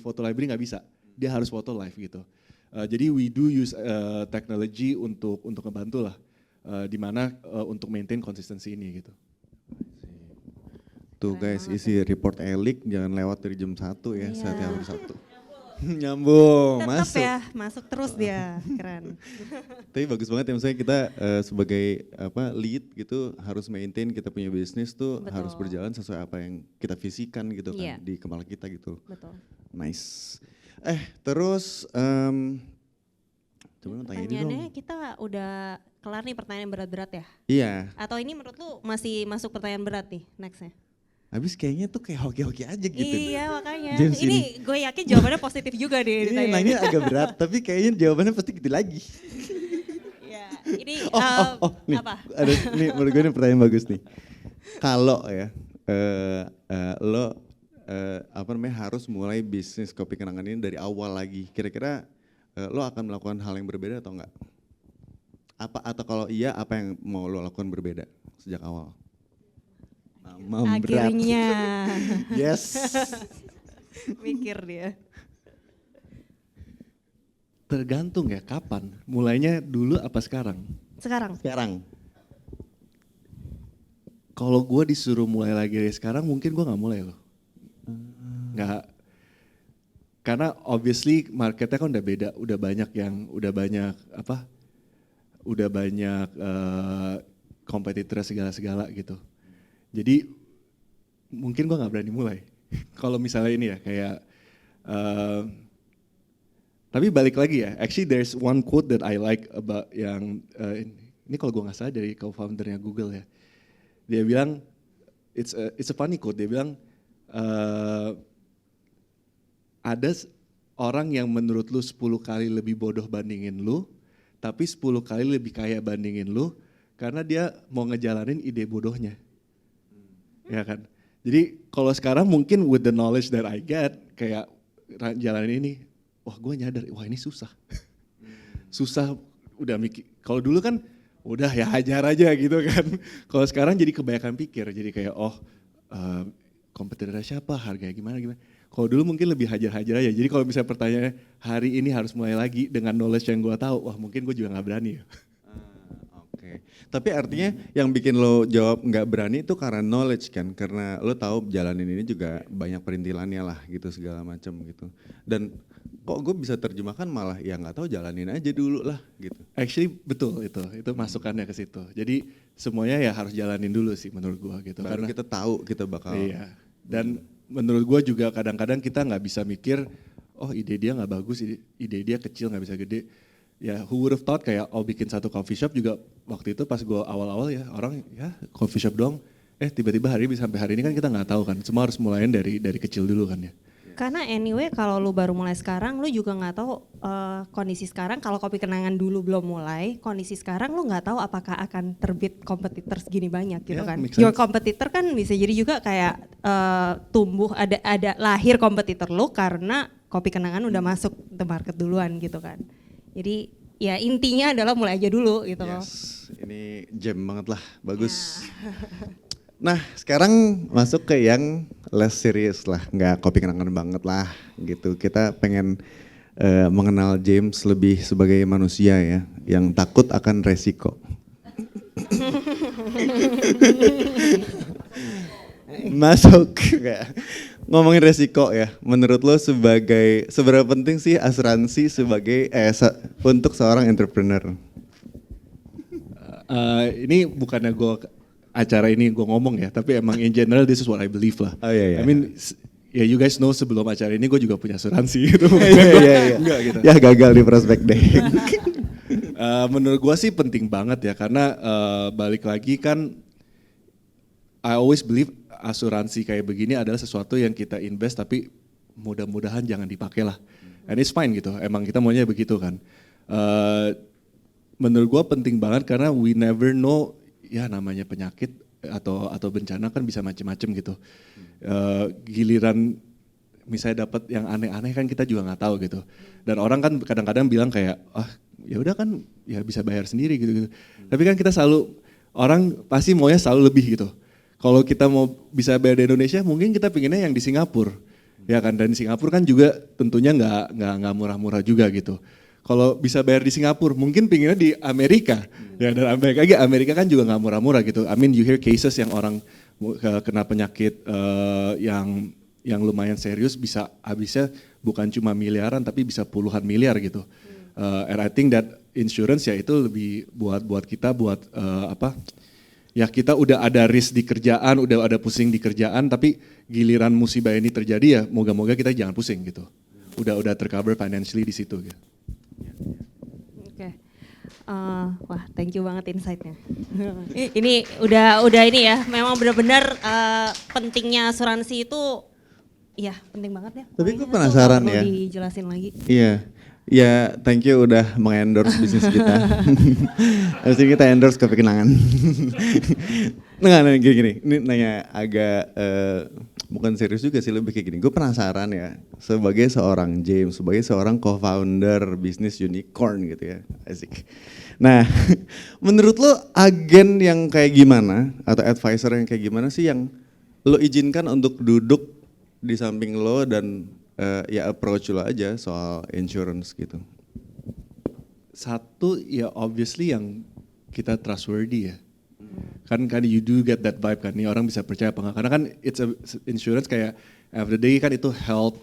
foto library nggak bisa. Dia harus foto live gitu. Jadi we do use technology untuk ngebantu lah, di mana untuk maintain konsistensi ini gitu. Tuh guys, isi report elik jangan lewat dari jam 1 ya, setiap hari Sabtu. Nyambung, Tetap masuk. ya, masuk terus dia, keren. Tapi bagus banget ya, misalnya kita sebagai lead gitu harus maintain kita punya bisnis tuh harus berjalan sesuai apa yang kita visikan gitu kan di kepala kita gitu. Betul. Nice. Terus Coba dong tanya ini Pertanyaannya dong. kita udah kelar nih pertanyaan berat-berat ya? Iya, Atau ini menurut lu masih masuk pertanyaan berat nih nextnya? habis kayaknya tuh kayak hoki-hoki aja gitu. Iya makanya. James Ini gue yakin jawabannya positif juga deh. Ini ditanya. nanya agak berat, tapi kayaknya jawabannya pasti gitu lagi. Iya. Ini Nih, apa? ada nih menurut gue ini pertanyaan bagus nih. Kalau ya lo apa namanya harus mulai bisnis kopi kenangan ini dari awal lagi. Kira-kira lo akan melakukan hal yang berbeda atau enggak? Apa atau kalau iya apa yang mau lo lakukan berbeda sejak awal? Berat. Akhirnya. Yes. Mikir dia. Tergantung ya kapan. Mulainya dulu apa sekarang? Sekarang. Sekarang. Kalau gue disuruh mulai lagi dari sekarang mungkin gue nggak mulai loh. Nggak. Karena obviously marketnya kan udah beda. Udah banyak kompetitor segala-segala gitu. Jadi mungkin gue nggak berani mulai. Kalau misalnya ini ya kayak, tapi balik lagi ya. Actually there's one quote that I like about yang ini kalau gue nggak salah dari co-foundernya Google ya. Dia bilang it's a funny quote. Dia bilang ada orang yang menurut lu 10 kali lebih bodoh bandingin lu, tapi 10 kali lebih kaya bandingin lu karena dia mau ngejalanin ide bodohnya. Ya kan? Jadi kalau sekarang mungkin with the knowledge that I get, kayak jalanin ini, wah gue nyadar, wah ini susah. Susah udah mikir, kalau dulu kan udah ya hajar aja gitu kan. Kalau sekarang jadi kebanyakan pikir, jadi kayak kompetitornya siapa, harganya gimana. Kalau dulu mungkin lebih hajar-hajar aja, jadi kalau misalnya pertanyaannya hari ini harus mulai lagi dengan knowledge yang gue tahu, wah mungkin gue juga gak berani ya. Oke. Tapi artinya yang bikin lo jawab nggak berani itu karena knowledge kan, karena lo tahu jalanin ini juga banyak perintilannya lah gitu segala macam gitu. Dan kok gue bisa terjemahkan malah ya nggak tahu jalanin aja dulu lah gitu. Actually betul itu masukannya ke situ. Jadi semuanya ya harus jalanin dulu sih menurut gue gitu. Baru karena kita tahu kita bakal. Iya. Dan menurut gue juga kadang-kadang kita nggak bisa mikir, oh ide dia nggak bagus, ide dia kecil nggak bisa gede. Ya who would have thought kayak bikin satu coffee shop juga waktu itu pas gue awal-awal ya orang ya coffee shop doang. Tiba-tiba sampai hari ini kan kita nggak tahu kan. Semua harus mulain dari kecil dulu kan ya. Karena anyway kalau lu baru mulai sekarang, lu juga nggak tahu kondisi sekarang. Kalau kopi kenangan dulu belum mulai, kondisi sekarang lu nggak tahu apakah akan terbit kompetitor segini banyak gitu Yeah, kan. makes sense. Your kompetitor kan bisa jadi juga kayak tumbuh ada lahir kompetitor lu karena kopi kenangan udah masuk the market duluan gitu kan. Jadi ya intinya adalah mulai aja dulu gitu loh. Yes, ini jam banget lah, bagus. Nah sekarang masuk ke yang less serious lah, nggak kopi kenangan banget lah gitu. Kita pengen mengenal James lebih sebagai manusia ya, yang takut akan resiko. Masuk kayak ngomongin resiko ya. Menurut lo seberapa penting sih asuransi sebagai untuk seorang entrepreneur? Ini bukannya acara ini gue ngomong ya, tapi emang in general this is what I believe lah. Oh iya. I mean, ya you guys know sebelum acara ini gue juga punya asuransi gitu. Iya. Enggak gitu. Ya gagal di prospek deh. Menurut gue sih penting banget ya, karena balik lagi kan I always believe asuransi kayak begini adalah sesuatu yang kita invest tapi mudah-mudahan jangan dipakai lah. And it's fine gitu, emang kita maunya begitu kan. Menurut gue penting banget karena we never know, ya namanya penyakit atau bencana kan bisa macem-macem gitu. Giliran misalnya dapat yang aneh-aneh kan kita juga nggak tahu gitu. Dan orang kan kadang-kadang bilang kayak, ya udah kan ya bisa bayar sendiri gitu. Tapi kan kita orang pasti maunya selalu lebih gitu. Kalau kita mau bisa bayar di Indonesia, mungkin kita pinginnya yang di Singapura, ya kan. Dan di Singapura kan juga tentunya nggak murah-murah juga gitu. Kalau bisa bayar di Singapura, mungkin pinginnya di Amerika, ya. Dan Amerika kan juga nggak murah-murah gitu. I mean you hear cases yang orang kena penyakit yang lumayan serius bisa habisnya bukan cuma miliaran tapi bisa puluhan miliar gitu. And I think that insurance ya itu lebih buat kita ya kita udah ada risk di kerjaan, udah ada pusing di kerjaan, tapi giliran musibah ini terjadi ya moga-moga kita jangan pusing gitu. Udah tercover financially di situ gitu. Wah, thank you banget insight-nya. Ini udah ini ya, memang benar-benar pentingnya asuransi itu, ya penting banget ya. Tapi gue Pokoknya penasaran nggak perlu ya. dijelasin lagi. Iya. Ya, thank you udah mengendorse bisnis kita. Habis ini kita endorse kepikenangan. Nggak, gini. Ini nanya agak, bukan serius juga sih, lebih kayak gini. Gue penasaran ya, sebagai seorang James, sebagai seorang co-founder bisnis unicorn gitu ya. Asik. Nah, menurut lo agen yang kayak gimana, atau advisor yang kayak gimana sih yang lo izinkan untuk duduk di samping lo dan ya approach lo aja soal insurance gitu? Satu ya obviously yang kita trustworthy ya. Kan you do get that vibe kan, nih orang bisa percaya apa enggak. Karena kan it's a insurance kayak every day kan itu health,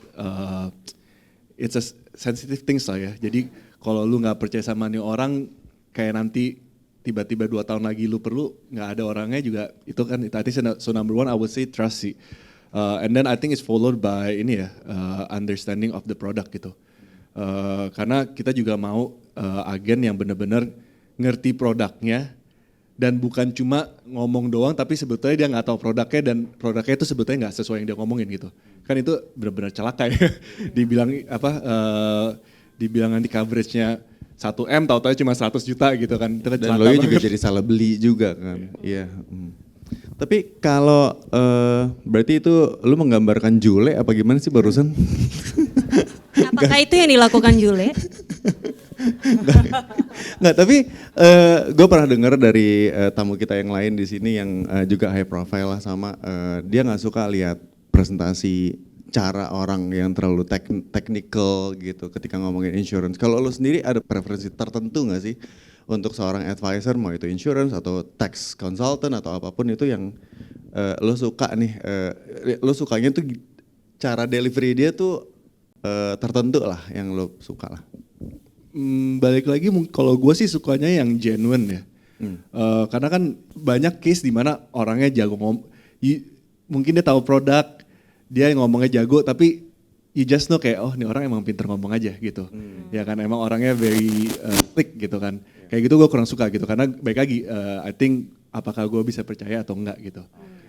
it's a sensitive things lah ya. Jadi kalau lu nggak percaya sama nih orang, kayak nanti tiba-tiba 2 tahun lagi lu perlu, nggak ada orangnya juga, itu kan, so number one I would say trust sih. And then I think it's followed by ini ya, understanding of the product gitu. Karena kita juga mau agen yang benar-benar ngerti produknya dan bukan cuma ngomong doang tapi sebetulnya dia nggak tahu produknya dan produknya itu sebetulnya nggak sesuai yang dia ngomongin gitu. Kan itu benar-benar celaka ya. Dibilang dibilang nanti coveragenya 1M tahu-tahu cuma 100 juta gitu kan. Itu kan Dan lo juga jadi salah beli juga kan. Iya. Tapi kalau berarti itu lu menggambarkan Jule apa gimana sih barusan? Apakah itu yang dilakukan Jule? Nggak, tapi gue pernah dengar dari tamu kita yang lain di sini yang juga high profile lah sama, dia nggak suka lihat presentasi cara orang yang terlalu technical gitu ketika ngomongin insurance. Kalau lo sendiri ada preferensi tertentu nggak sih untuk seorang advisor, mau itu insurance atau tax consultant atau apapun itu yang lo suka nih, lo sukanya tuh cara delivery dia tuh tertentu lah yang lo suka lah. Balik lagi kalau gue sih sukanya yang genuine ya. Karena kan banyak case di mana orangnya jago mungkin dia tahu produk, dia ngomongnya jago tapi you just know kayak oh ini orang emang pinter ngomong aja gitu. Ya kan emang orangnya very slick gitu kan. Kayak gitu gue kurang suka gitu karena baik lagi I think apakah gue bisa percaya atau enggak gitu.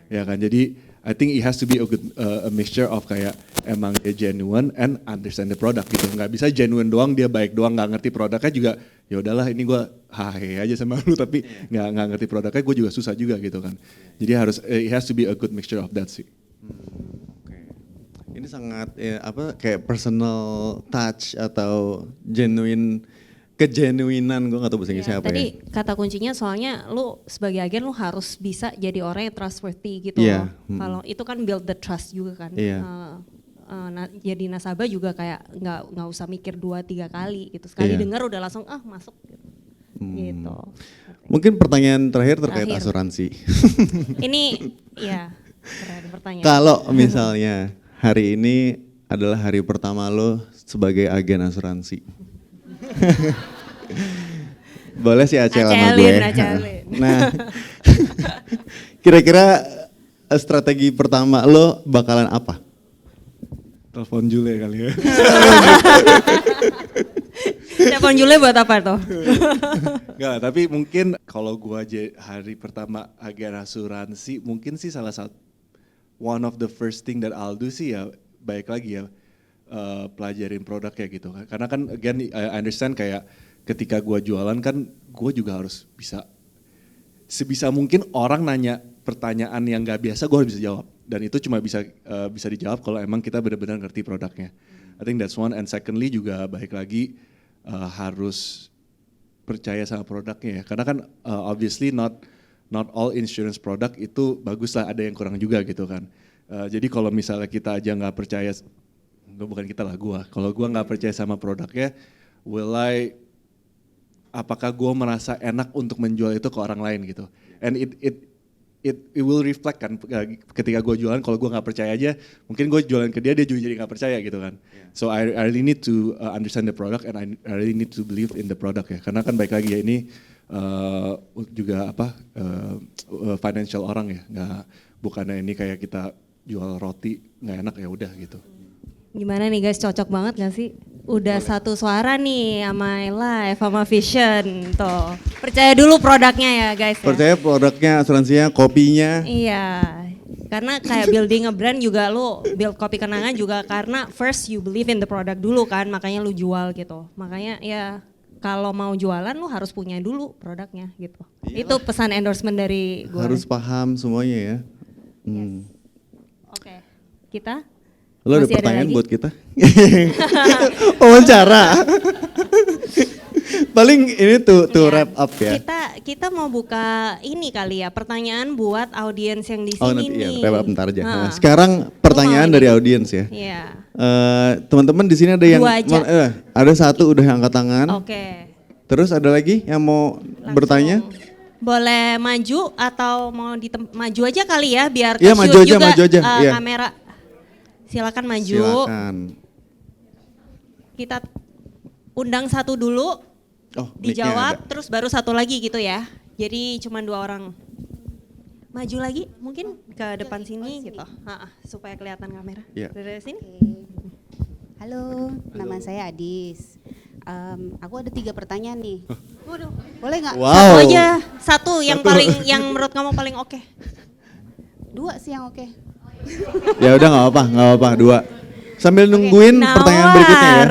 Ya kan jadi I think it has to be a mixture of kayak emang dia genuine and understand the product gitu. Nggak bisa genuine doang dia baik doang nggak ngerti produknya juga ya udahlah ini gue hahe aja sama lu tapi nggak ngerti produknya gue juga susah juga gitu kan. Jadi it has to be a good mixture of that sih. Ini sangat kayak personal touch atau genuine kegenuinan, gue gak tahu bahasa Inggrisnya apa tadi ya. kata kuncinya soalnya lu sebagai agen lu harus bisa jadi orang yang trustworthy gitu Iya, loh. Kalau itu kan build the trust juga kan. Iya. Jadi nasabah juga kayak nggak usah mikir 2-3 kali gitu. Sekali Iya. dengar udah langsung masuk gitu. Gitu. Mungkin pertanyaan terakhir terkait asuransi. Ini ya keren pertanyaan. Kalau misalnya hari ini adalah hari pertama lo sebagai agen asuransi. Boleh sih acel sama gue. Acelin. Nah, kira-kira strategi pertama lo bakalan apa? Telepon Jule kali ya. Telepon Jule buat apa tuh? Enggak, tapi mungkin kalau gua hari pertama agen asuransi mungkin sih salah satu one of the first thing that I'll do sih ya baik lagi ya pelajarin produknya gitu kan. Karena kan again I understand kayak ketika gua jualan kan gua juga harus bisa sebisa mungkin orang nanya pertanyaan yang gak biasa gua harus bisa jawab. Dan itu cuma bisa dijawab kalau emang kita benar-benar ngerti produknya. I think that's one and secondly juga baik lagi harus percaya sama produknya ya. Karena kan obviously not all insurance product itu bagus lah, ada yang kurang juga gitu kan. Jadi kalau misalnya kita aja nggak percaya, bukan kita lah gua. Kalau gua nggak percaya sama produknya, apakah gua merasa enak untuk menjual itu ke orang lain gitu. And it will reflect kan ketika gue jualan, kalau gue nggak percaya aja mungkin gue jualan ke dia juga jadi nggak percaya gitu kan. So I really need to understand the product and I really need to believe in the product ya, karena kan baik lagi ya ini juga financial orang ya, bukannya ini kayak kita jual roti nggak enak ya udah gitu. Gimana nih guys, cocok banget gak sih? udah satu suara nih sama Life, sama Vision tuh. Percaya dulu produknya ya guys ya. Percaya produknya, asuransinya, kopinya. Iya, karena kayak building a brand juga lu build kopi kenangan juga karena first you believe in the product dulu kan, makanya lu jual gitu. Makanya ya kalau mau jualan lu harus punya dulu produknya gitu. Itu pesan endorsement dari gue. Harus paham semuanya ya. Oke, kita? Lo ada Masih ada pertanyaan lagi? buat kita? Wawancara. Paling ini tuh Iya. wrap up ya. Kita mau buka ini kali ya, pertanyaan buat audiens yang di sini Oh nanti nih. ya, wrap up bentar aja. Hah. Nah, sekarang pertanyaan Lu mau dari ini? audiens ya. Iya. Teman-teman di sini ada yang Dua aja. ada satu udah angkat tangan. Oke. Terus ada lagi yang mau Langsung. bertanya? Boleh maju atau mau maju aja kali ya biar Iya, ke-shoot maju aja, juga maju aja, iya. kamera. Silakan maju. Silakan. Kita undang satu dulu, Oh, mic-nya dijawab, ada. terus baru satu lagi gitu ya. Jadi cuma 2 orang. Maju lagi, mungkin ke depan sini gitu, supaya kelihatan kamera. Iya. Dari sini. Halo, nama saya Adis. Aku ada 3 pertanyaan nih. Waduh. Boleh nggak? Wow. Satu aja, satu yang paling, yang menurut kamu paling oke. 2 sih yang oke. Ya udah nggak apa-apa, 2. Sambil nungguin pertanyaan berikutnya ya.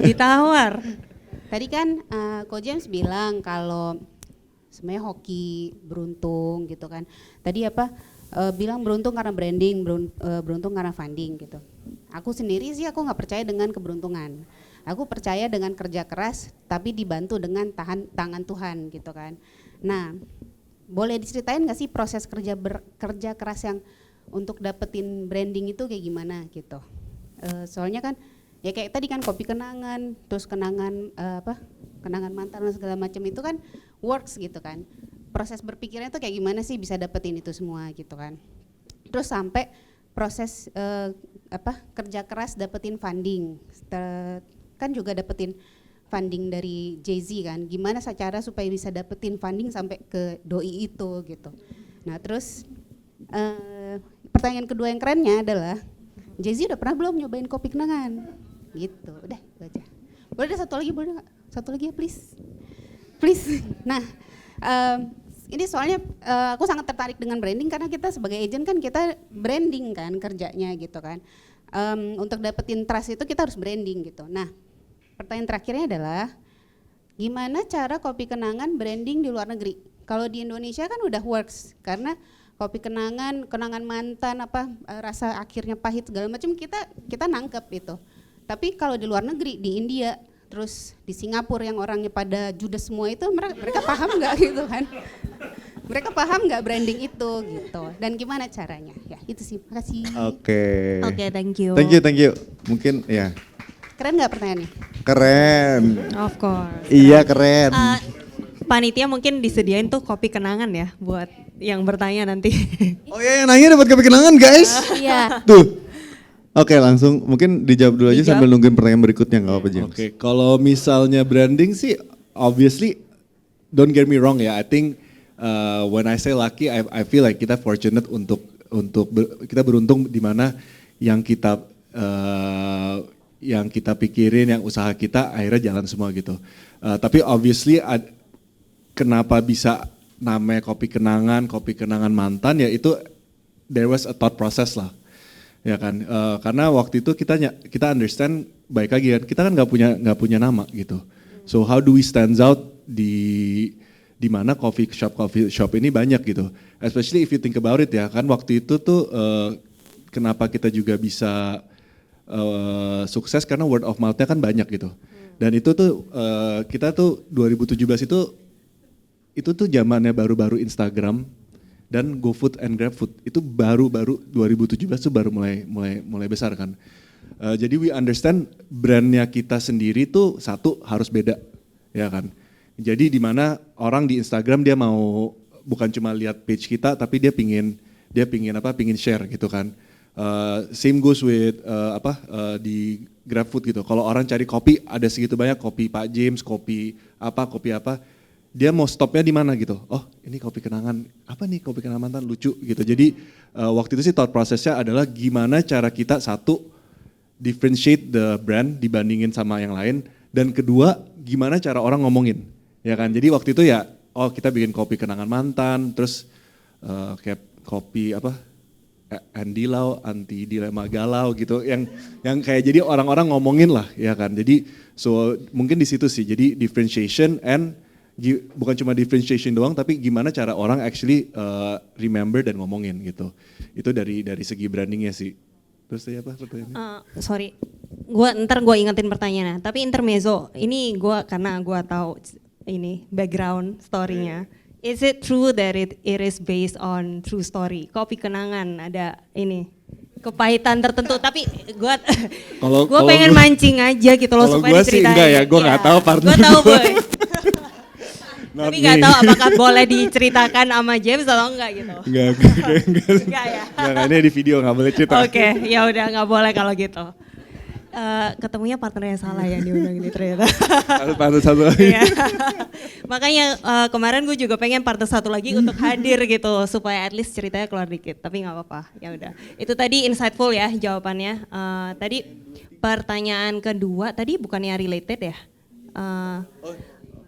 Ditawar. Tadi kan Ko James bilang kalau sebenarnya hoki beruntung gitu kan. Tadi bilang beruntung karena branding, beruntung karena funding gitu. Aku sendiri sih aku nggak percaya dengan keberuntungan. Aku percaya dengan kerja keras tapi dibantu dengan tangan Tuhan gitu kan. Nah, boleh diceritain nggak sih proses kerja keras yang untuk dapetin branding itu kayak gimana gitu? Soalnya kan ya kayak tadi kan kopi kenangan, terus kenangan kenangan mantan dan segala macam itu kan works gitu kan. Proses berpikirnya tuh kayak gimana sih bisa dapetin itu semua gitu kan. Terus sampai proses kerja keras dapetin funding. Kan juga dapetin funding dari Jay-Z kan. Gimana cara supaya bisa dapetin funding sampai ke doi itu gitu. Nah, terus pertanyaan kedua yang kerennya adalah Jay-Z udah pernah belum nyobain kopi kenangan? Gitu, udah itu aja. Boleh ada satu lagi, boleh nggak? Satu lagi ya please. Please. Nah, ini soalnya aku sangat tertarik dengan branding karena kita sebagai agent kan kita branding kan kerjanya gitu kan. Untuk dapetin trust itu kita harus branding gitu. Nah, pertanyaan terakhirnya adalah gimana cara kopi kenangan branding di luar negeri? Kalau di Indonesia kan udah works karena kopi kenangan mantan rasa akhirnya pahit segala macam kita nangkep itu. Tapi kalau di luar negeri di India terus di Singapura yang orangnya pada judes semua itu mereka paham nggak gitu kan? Mereka paham nggak branding itu gitu? Dan gimana caranya? Ya itu sih. Makasih. Oke. Oke, thank you. Thank you. Mungkin ya. Keren nggak pertanyaannya? Keren. Of course. Iya keren. Panitia mungkin disediain tuh kopi kenangan ya buat yang bertanya nanti. Oh ya, yang nanya dapat kopi kenangan guys. Iya. Tuh. Oke, langsung mungkin dijawab dulu aja Dijawab. sambil nungguin pertanyaan berikutnya, nggak apa-apa James. Oke, kalau misalnya branding sih, obviously, don't get me wrong ya. I think when I say lucky, I feel like kita fortunate untuk kita beruntung di mana yang kita pikirin, yang usaha kita akhirnya jalan semua gitu. Tapi obviously, kenapa bisa namanya kopi kenangan mantan ya itu there was a thought process lah. Ya kan, karena waktu itu kita understand baik lagi kan, kita kan nggak punya nama gitu. So how do we stands out di mana coffee shop ini banyak gitu. Especially if you think about it ya kan, waktu itu tuh kenapa kita juga bisa sukses karena word of mouth-nya kan banyak gitu. Dan itu tuh kita tuh 2017 itu tuh zamannya baru-baru Instagram. Dan GoFood and GrabFood itu baru 2017 tuh baru mulai besar kan. Jadi we understand brandnya kita sendiri tuh satu harus beda, ya kan. Jadi di mana orang di Instagram dia mau bukan cuma lihat page kita, tapi dia pingin share gitu kan. Same goes with di GrabFood gitu. Kalau orang cari kopi ada segitu banyak kopi Pak James, kopi apa. Dia mau stopnya di mana gitu. Oh ini kopi kenangan, apa nih kopi kenangan mantan lucu gitu. Jadi waktu itu sih thought prosesnya adalah gimana cara kita satu differentiate the brand dibandingin sama yang lain. Dan kedua, gimana cara orang ngomongin, ya kan? Jadi waktu itu ya, kita bikin kopi kenangan mantan, terus kayak kopi apa? Andy Lau, anti dilema galau gitu, yang kayak jadi orang-orang ngomongin lah, ya kan. Jadi so mungkin di situ sih, jadi differentiation and bukan cuma differentiation doang, tapi gimana cara orang actually remember dan ngomongin gitu. Itu dari segi brandingnya sih. Terus tadi apa pertanyaannya? Sorry, ntar gue ingetin pertanyaannya. Tapi intermezzo, ini karena gue tahu ini background story-nya. Is it true that it is based on true story? Kopi kenangan ada ini kepahitan tertentu, tapi gue pengen mancing aja gitu loh supaya diceritain. Kalau gue sih enggak ya, gue nggak tahu partner. Gue tahu boy. Tapi nggak tahu apakah boleh diceritakan sama James atau enggak gitu. Enggak ya. Enggak, ini di video nggak boleh cerita. Oke, ya udah nggak boleh kalau gitu. Ketemunya partner yang salah yang diundang ini ternyata. Partner satu lagi. Iya. Makanya kemarin gue juga pengen partner satu lagi untuk hadir gitu supaya at least ceritanya keluar dikit. Tapi nggak apa-apa, ya udah. Itu tadi insightful ya jawabannya. Tadi pertanyaan kedua tadi bukannya related ya?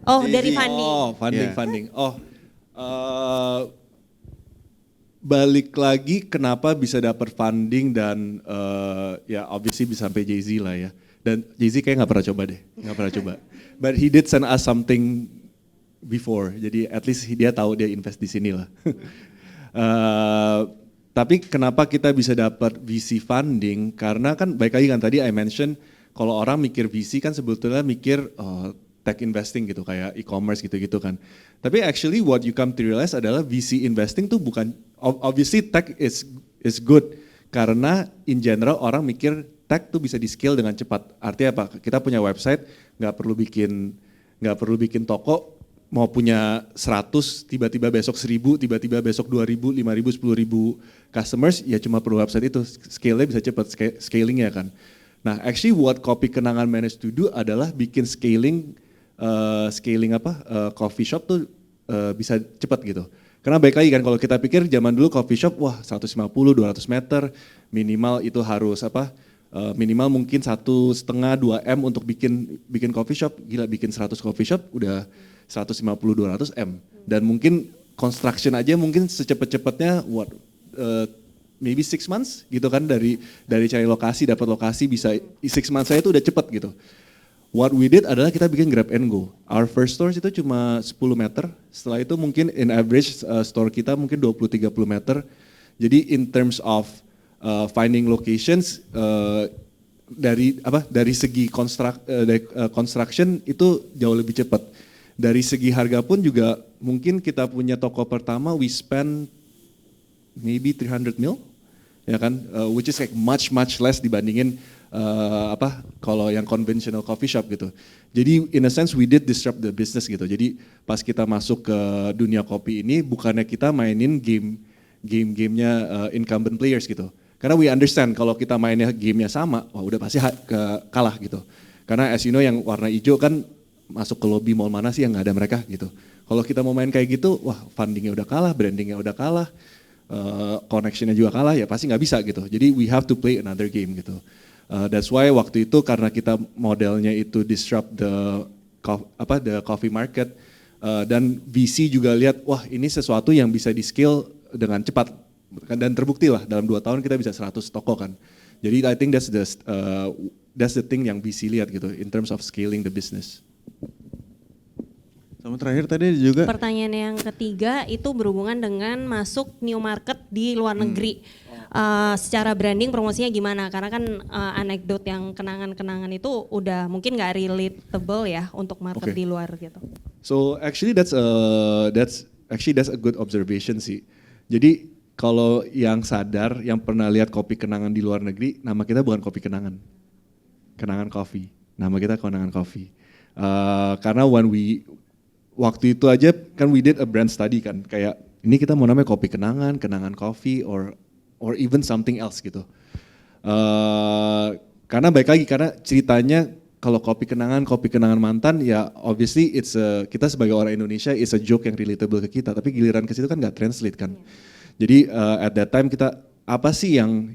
Dari funding. Funding. Balik lagi kenapa bisa dapat funding dan ya obviously bisa sampai Jay-Z lah ya. Dan Jay-Z kayak nggak pernah coba. But he did send us something before, jadi at least dia tahu dia invest di sini lah. Tapi kenapa kita bisa dapat VC funding? Karena kan baik lagi kan tadi I mention kalau orang mikir VC kan sebetulnya mikir tech investing gitu kayak e-commerce gitu-gitu kan. Tapi actually what you come to realize adalah VC investing tuh bukan, obviously tech is good karena in general orang mikir tech tuh bisa di scale dengan cepat. Artinya apa? Kita punya website, nggak perlu bikin toko, mau punya 100, tiba-tiba besok 1000, tiba-tiba besok 2000, 5000, 10.000 customers, ya cuma perlu website itu, scale-nya bisa cepat, scalingnya kan. Nah actually what Kopi Kenangan managed to do adalah bikin scaling coffee shop tuh bisa cepat gitu. Karena baik lagi kan kalau kita pikir zaman dulu coffee shop wah 150, 200 meter minimal itu harus minimal mungkin 1,5-2 M untuk bikin coffee shop. Gila bikin 100 coffee shop udah 150-200 M. Dan mungkin construction aja mungkin secepat-cepatnya maybe 6 months gitu kan dari cari lokasi dapat lokasi bisa 6 months saya itu udah cepet gitu. What we did adalah kita bikin grab and go. Our first stores itu cuma 10 meter. Setelah itu mungkin in average store kita mungkin 20-30 meter. Jadi in terms of finding locations dari segi construction itu jauh lebih cepat. Dari segi harga pun juga mungkin kita punya toko pertama we spend maybe 300 mil, ya kan, which is like much less dibandingin kalau yang conventional coffee shop gitu. Jadi in a sense we did disrupt the business gitu. Jadi pas kita masuk ke dunia kopi ini bukannya kita mainin game-gamenya incumbent players gitu. Karena we understand kalau kita mainnya gamenya sama, wah udah pasti kalah gitu. Karena as you know yang warna hijau kan masuk ke lobby mall mana sih yang nggak ada mereka gitu. Kalau kita mau main kayak gitu, wah fundingnya udah kalah, brandingnya udah kalah, connectionnya juga kalah, ya pasti nggak bisa gitu. Jadi we have to play another game gitu. That's why waktu itu karena kita modelnya itu disrupt the coffee market dan VC juga lihat wah ini sesuatu yang bisa di scale dengan cepat dan terbukti lah dalam 2 tahun kita bisa 100 toko kan. Jadi I think that's the thing yang VC lihat gitu in terms of scaling the business. Sama terakhir tadi juga. Pertanyaan yang ketiga itu berhubungan dengan masuk new market di luar negeri. Secara branding promosinya gimana? Karena kan anekdot yang kenangan-kenangan itu udah mungkin nggak relatable ya untuk market di luar gitu. So actually that's a good observation sih. Jadi kalau yang sadar, yang pernah lihat kopi kenangan di luar negeri, nama kita bukan kopi kenangan, kenangan coffee. Nama kita kenangan coffee. Karena waktu itu aja kan we did a brand study kan, kayak ini kita mau namanya kopi kenangan, kenangan coffee, or even something else gitu. Karena baik lagi karena ceritanya kalau kopi kenangan mantan ya obviously kita sebagai orang Indonesia it's a joke yang relatable ke kita, tapi giliran ke situ kan nggak translate kan. Jadi at that time kita apa sih yang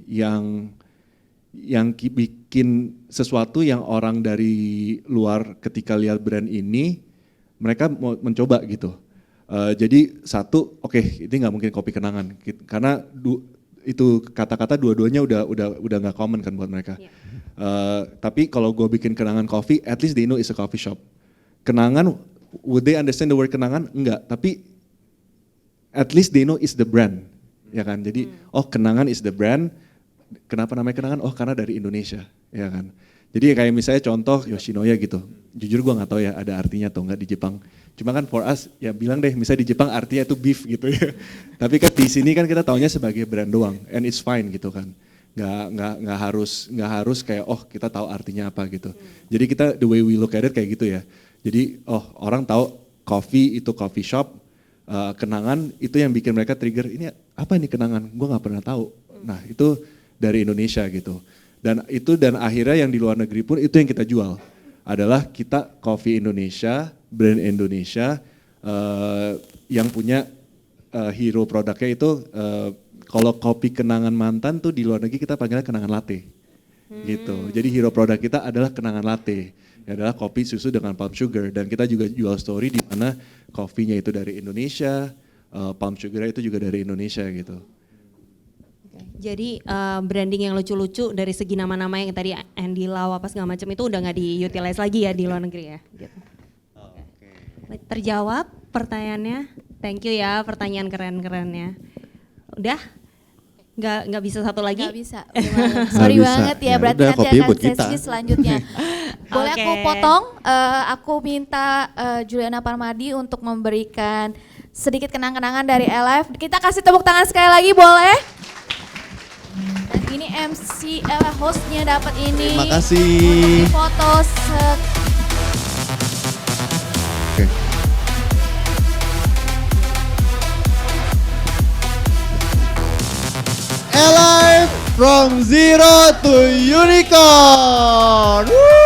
yang bikin sesuatu yang orang dari luar ketika lihat brand ini mereka mau mencoba gitu. Jadi satu, oke, ini nggak mungkin kopi kenangan karena itu kata-kata dua-duanya udah nggak common kan buat mereka. Tapi kalau gue bikin kenangan coffee, at least they know it's a coffee shop. Kenangan, would they understand the word kenangan? Enggak, tapi at least they know it's the brand, ya kan? Jadi, oh kenangan is the brand. Kenapa namanya kenangan? Oh karena dari Indonesia, ya kan? Jadi kayak misalnya contoh Yoshinoya gitu. Jujur gue nggak tahu ya ada artinya atau nggak di Jepang. Cuma kan for us ya bilang deh, misalnya di Jepang artinya itu beef gitu ya. Tapi kan di sini kan kita taunya sebagai brand doang, and it's fine gitu kan. Nggak harus kayak oh kita tahu artinya apa gitu. Jadi kita the way we look at it kayak gitu ya. Jadi oh orang tahu coffee itu coffee shop, kenangan itu yang bikin mereka trigger ini apa ini kenangan? Gue nggak pernah tahu. Nah itu dari Indonesia gitu. Dan akhirnya yang di luar negeri pun itu yang kita jual adalah kita coffee Indonesia, brand Indonesia yang punya hero produknya itu kalau kopi kenangan mantan tuh di luar negeri kita panggilnya kenangan latte gitu. Jadi hero produk kita adalah kenangan latte, adalah kopi susu dengan palm sugar, dan kita juga jual story di mana kopinya itu dari Indonesia, palm sugar itu juga dari Indonesia gitu. Jadi branding yang lucu-lucu dari segi nama-nama yang tadi Andy Lau apa segala macam itu udah nggak di-utilize lagi ya di luar negeri ya. Gitu. Terjawab pertanyaannya, thank you ya pertanyaan keren-kerennya. Udah? Nggak bisa satu lagi? Nggak bisa. Sorry bisa. banget ya, Ya berarti udah, nanti kopinya akan buat kita. sesi selanjutnya. Boleh aku Oke. potong? Aku minta Juliana Parmadi untuk memberikan sedikit kenang-kenangan dari Alive. Kita kasih tepuk tangan sekali lagi boleh? Dan ini MC hostnya dapat ini. Terima kasih. Untuk foto Oke. Alive from zero to unicorn. Woo!